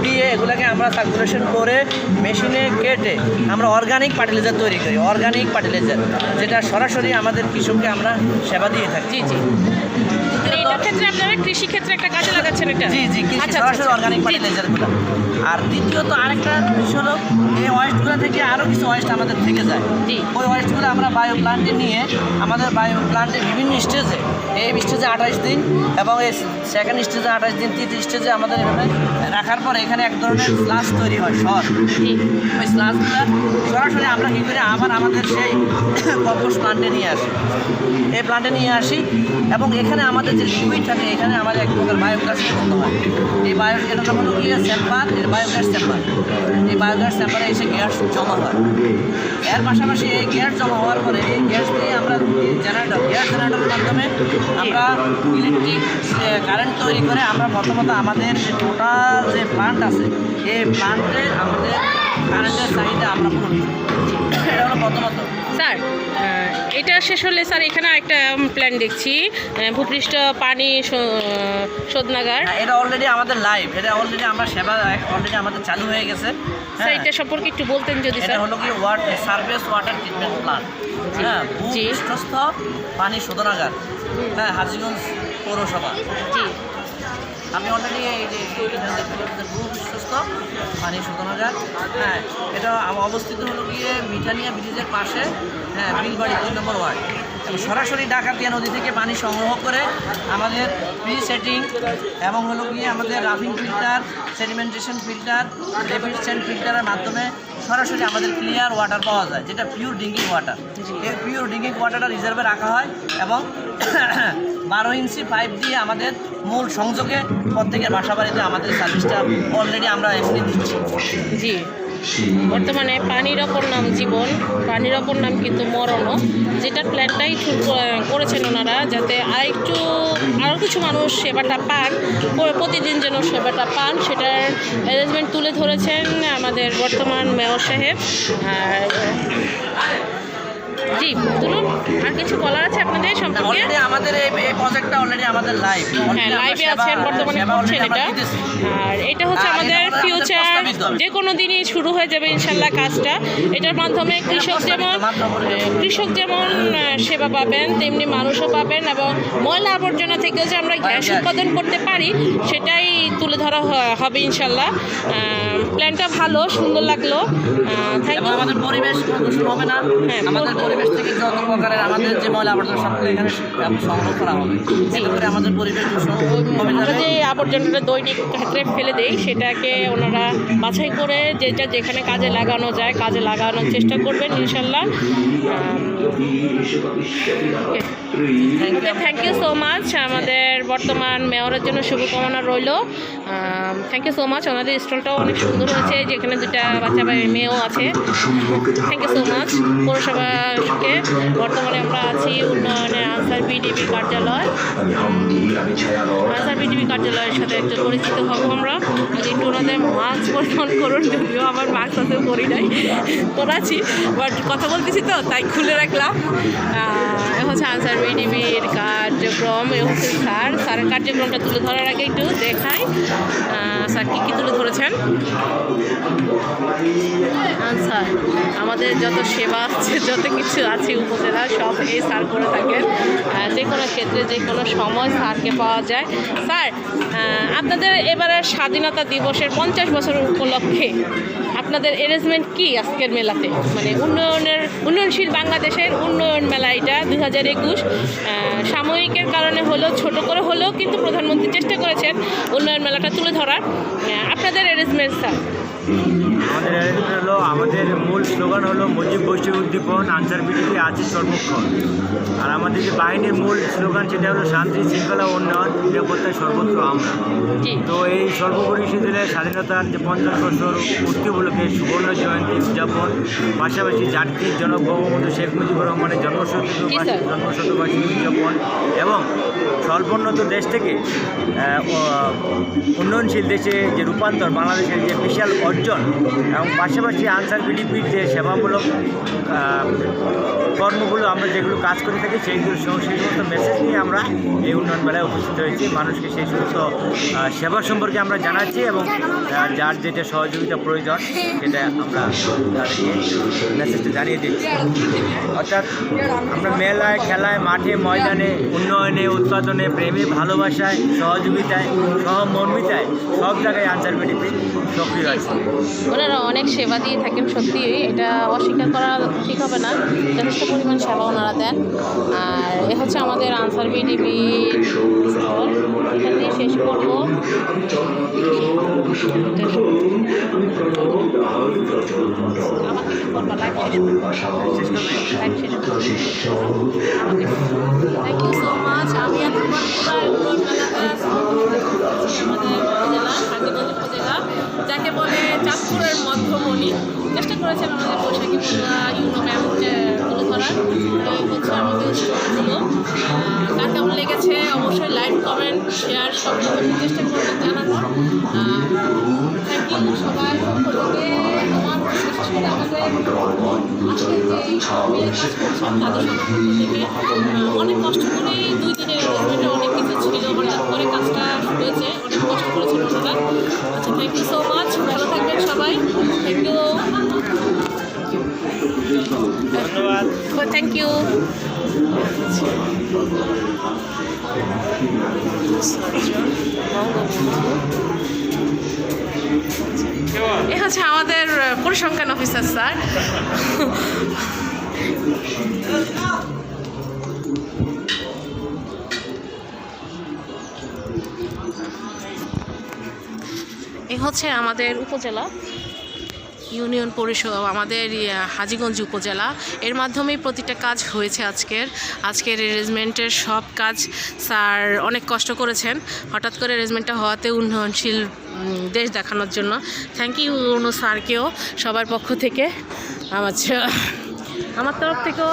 দিয়ে এগুলোকে আমরা সার্কুলেশন করে মেশিনে কেটে আমরা অর্গানিক ফার্টিলাইজার তৈরি করি। অর্গানিক ফার্টিলাইজার যেটা সরাসরি আমাদের কৃষককে আমরা সেবা দিয়ে থাকি। জি, এটার ক্ষেত্রে আপনারা কৃষি ক্ষেত্রে একটা কাজে লাগাচ্ছেন এটা? জি, সরাসরি অর্গানিক ফার্টিলাইজারগুলো। আর দ্বিতীয়ত আরেকটা বিষয় হলো এই ওয়েস্টগুলো থেকে আরও কিছু ওয়েস্ট আমাদের থেকে যায়। ওই ওয়েস্টগুলো আমরা বায়ো প্ল্যান্টে নিয়ে আমাদের বায়ো প্ল্যান্টে বিভিন্ন স্টেজে, এই স্টেজে 28 দিন এবং এই সেকেন্ড স্টেজে 28 দিন, তৃতীয় স্টেজে আমাদের এভাবে রাখার পরে এখানে এক ধরনের স্লাস তৈরি হয়। ওই স্লাসগুলো সরাসরি আমরা কী করি আবার আমাদের সেই কম্পোস্ট প্ল্যান্টে নিয়ে আসি। এই প্ল্যান্টে নিয়ে আসি এবং এখানে আমাদের যে লিকুইড থাকে এখানে আমাদের এক প্রকার বায়োগ্যাস উৎপন্ন হয়। এই এটা যখন চেম্বার, এর বায়োগ্যাস চেম্বার, এই বায়োগ্যাস চেম্বারে এসে গ্যাস জমা হয়। এর পাশাপাশি এই গ্যাস জমা হওয়ার পরে এই গ্যাস দিয়ে আমরা গ্যাস জেনারেটরের মাধ্যমে আমরা ইলেকট্রিক কারেন্ট তৈরি করে আমরা প্রথমত আমাদের যে টোটাল যে প্ল্যান্ট আছে এই প্ল্যান্টে আমাদের কারেন্টের চাহিদা আমরা পূরণ করি। এটা হলো প্রথমত। স্যার, এটা শেষ হলে স্যার এখানে একটা প্ল্যান দেখছি, ভূপৃষ্ঠ পানি শোধনাগার। এটা অলরেডি আমাদের লাইভ, এটা অলরেডি আমরা সেবা অলরেডি আমাদের চালু হয়ে গেছে। স্যার, এটা সম্পর্কে একটু বলতেন যদি। এটা হলো কি সারফেস ওয়াটার ট্রিটমেন্ট প্ল্যান্ট, ভূপৃষ্ঠস্থ পানি শোধনাগার, হাজীগঞ্জ পৌরসভা। জি, আমি অলরেডি এই যে খুব বিশ্বস্ত পানি শুকানো যায়। হ্যাঁ, এটা অবস্থিত হলো গিয়ে মিঠানিয়া ব্রিজের পাশে, হ্যাঁ, বিলবাড়ি 2 নম্বর ওয়ার্ড। এবং সরাসরি ডাকাতিয়া নদী থেকে পানি সংগ্রহ করে আমাদের প্রি সেটিং এবং হলো গিয়ে আমাদের রাফিং filter, sedimentation filter, rapid sand ফিল্টারের মাধ্যমে সরাসরি আমাদের ক্লিয়ার ওয়াটার পাওয়া যায়, যেটা পিওর ড্রিঙ্কিং ওয়াটার। এই পিওর ড্রিঙ্কিং ওয়াটারটা রিজার্ভে রাখা হয় এবং 12 ইঞ্চি পাইপ দিয়ে আমাদের মূল সংযোগে প্রত্যেকের বাসা বাড়িতে আমাদের সার্ভিসটা অলরেডি আমরা এখনই দিচ্ছি। জি, বর্তমানে পানির অপর নাম জীবন, পানির অপর নাম কিন্তু মরণও, যেটার প্ল্যানটাই করেছেন ওনারা, যাতে আরও কিছু মানুষ সেবাটা পান, প্রতিদিন যেন সেবাটা পান, সেটার অ্যারেঞ্জমেন্ট তুলে ধরেছেন আমাদের বর্তমান মেয়র সাহেব। আর জি, বলুন, আর কিছু বলার আছে আপনাদের সম্পর্কে? আমাদের এই প্রজেক্টটা অলরেডি আমাদের লাইভ, হ্যাঁ, লাইভে আছেন, বর্তমানে করছেন এটা। আর এটা হচ্ছে আমাদের ফিউচার, যে কোনো দিনই শুরু হয়ে যাবে ইনশাল্লাহ কাজটা। এটার মাধ্যমে কৃষক যেমন সেবা পাবেন, তেমনি মানুষও পাবেন, এবং ময়লা আবর্জনা থেকেও যে আমরা গ্যাস উৎপাদন করতে পারি সেটাই তুলে ধরা হবে ইনশাল্লাহ। প্ল্যানটা ভালো, সুন্দর লাগলো। আমাদের পরিবেশ দূষণ হবে না, আমাদের পরিবেশ থেকে যত প্রকারের আমাদের যে ময়লা আবর্জনা সবগুলো এখানে সংগ্রহ করা হবে, এতে করে আমাদের পরিবেশ দূষণ কমে যাবে। আমরা যে আবর্জনাটা দৈনিক ক্ষেত্রে ফেলে দেই সেটাকে ওনারা বাছাই করে যেটা যেখানে কাজে লাগানো যায় কাজে লাগানোর চেষ্টা করবেন ইনশাল্লাহ। Thank you so much. আমাদের বর্তমান মেয়রের জন্য শুভকামনা রইল। Thank you so much. ওনাদের স্টলটাও অনেক সুন্দর হয়েছে, যেখানে 2টা বাচ্চা মেয়েও আছে। থ্যাংক ইউ সো মাচ পৌরসভাকে। বর্তমানে আমরা আছি উন্নয়নে আনসার বিডিপি কার্যালয়। আনসার বিডিপি কার্যালয়ের সাথে একটু পরিচিত হবো আমরা। যদি একটু ওনাদের মাস্ক পরিধান করুন, যদিও আমার মাস্ক আছে পরি নাই, পরাছি, বাট কথা বলতেছি তো তাই খুলে রাখলাম। এ হচ্ছে আনসার বিডিপির কার্যক্রম, এ হচ্ছে স্যারের কার্যক্রমটা তুলে ধরার আগে একটু দেখাই স্যার কী তুলে ধরেছেন। আনসার আমাদের যত সেবা আছে, যত কিছু আছে উপজেলা, সব এই স্যার করে থাকেন। যে কোনো ক্ষেত্রে যে কোনো সময় স্যারকে পাওয়া যায়। স্যার, আপনাদের এবারের স্বাধীনতা দিবসের 50 বছর উপলক্ষে আপনাদের অ্যারেঞ্জমেন্ট কি আজকের মেলাতে? মানে উন্নয়নশীল বাংলাদেশের উন্নয়ন মেলা এটা 2021 সাময়িকের কারণে হলো, ছোট করে হলেও কিন্তু প্রধানমন্ত্রী চেষ্টা করেছেন উন্নয়ন মেলাটা তুলে ধরার। আপনাদের অ্যারেঞ্জমেন্ট স্যার? আমাদের অ্যারেঞ্জমেন্ট হলো, আমাদের মূল স্লোগান হলো মুজিব বৈশ্বিক উদ্দীপন, আনসার বিডিপি আছে সর্বক্ষণ। আর আমাদের যে বাহিনীর মূল স্লোগান সেটা হলো শান্তি, শৃঙ্খলা, উন্নয়ন, নিরাপত্তায় সর্বত্র আমরা। তো এই সর্বোপরি দিলে স্বাধীনতার যে 50 বছর পূর্তি উপলক্ষে সুবর্ণ জয়ন্তী উদযাপন, পাশাপাশি জাতির জনক বঙ্গবন্ধু শেখ মুজিবুর রহমানের জন্মশতবার্ষিকী উদযাপন এবং স্বল্পোন্নত দেশ থেকে উন্নয়নশীল দেশে যে রূপান্তর, বাংলাদেশের যে বিশাল অর্জন, এবং পাশাপাশি আনসার বিডিপির যে সেবামূলক কর্মগুলো আমরা যেগুলো কাজ করে থাকি সেই সমস্ত মেসেজ নিয়ে আমরা এই উন্নয়ন মেলায় উপস্থিত হয়েছি। মানুষকে সেই সমস্ত সেবা সম্পর্কে আমরা জানাচ্ছি এবং যার যেটা সহযোগিতা প্রয়োজন সেটা আমরা তাদেরকে মেসেজটা জানিয়ে দিচ্ছি। অর্থাৎ আমরা মেলায়, খেলায়, মাঠে, ময়দানে, উন্নয়নে, উৎপাদনে, প্রেমে, ভালোবাসায়, সহযোগিতায়, সহমর্মিতায় সব জায়গায় আনসার বিডিপি সক্রিয় আছে। ওনারা অনেক সেবা দিয়ে থাকেন, সত্যি এটা অস্বীকার করা ঠিক হবে না। যথেষ্ট পরিমাণ সেবা ওনারা দেন। আর এ হচ্ছে আমাদের আনসার বিডিপি স্টল, এখান দিয়ে শেষ করবো। Thank you so much. আমি এতক্ষণ আমাদের উপজেলা, হাজিগঞ্জ উপজেলা, যাকে বলে চাঁদপুরের মধ্যমণি, চেষ্টা করেছেন আমাদের বৈশাখী পূজা ইউনো ম্যাম তুলে ধরার। এই হচ্ছে আমাদের স্টলগুলো। কার কেমন লেগেছে অবশ্যই লাইক, কমেন্ট, শেয়ার সব চেষ্টা করবেন জানানোর। থ্যাংক ইউ সবাই পক্ষ থেকে। আমার বিশেষ করে আমাদের আজকে যে কাজ করছেন তাদের সবার থেকে অনেক কষ্ট করে 2 দিনের ইনভেস্টমেন্টে অনেক কিছু ছিল, হঠাৎ করে কাজটা হয়েছে, অনেক কষ্ট করেছেন ওনারা। আচ্ছা, থ্যাংক ইউ সো মাচ। ভালো থাকবেন সবাই। থ্যাংক ইউ, ধন্যবাদ। Thank you. এ হচ্ছে আমাদের পরিসংখ্যান অফিসার স্যার। এ হচ্ছে আমাদের উপজেলা ইউনিয়ন পরিষদ, আমাদের হাজীগঞ্জ উপজেলা। এর মাধ্যমেই প্রতিটা কাজ হয়েছে আজকের অ্যারেঞ্জমেন্টের সব কাজ স্যার অনেক কষ্ট করেছেন। হঠাৎ করে অ্যারেঞ্জমেন্টটা হওয়াতে উন্নয়নশীল দেশ দেখানোর জন্য থ্যাংক ইউ স্যারকেও সবার পক্ষ থেকে, আমার তরফ থেকেও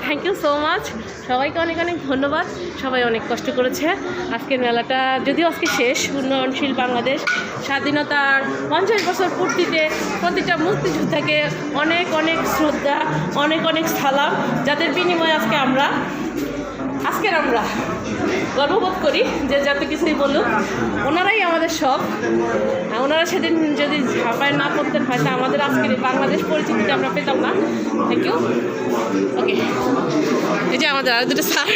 থ্যাংক ইউ সো মাচ। সবাইকে অনেক অনেক ধন্যবাদ, সবাই অনেক কষ্ট করেছে। আজকের মেলাটা যদিও আজকে শেষ, উন্নয়নশীল বাংলাদেশ স্বাধীনতার 50 বছর পূর্তিতে প্রতিটা মুক্তিযোদ্ধাকে অনেক অনেক শ্রদ্ধা, অনেক অনেক সালাম, যাদের বিনিময়ে আমরা গর্ববোধ করি যে যত কিছুই বলুক ওনারাই আমাদের সব। ওনারা সেদিন যদি ঝাঁপায় না করতেন হয়তো আমাদের আজকের বাংলাদেশ পরিচিতিটা আমরা পেতাম না। Thank you. ওকে, এই যে আমাদের আর দুটো স্যার।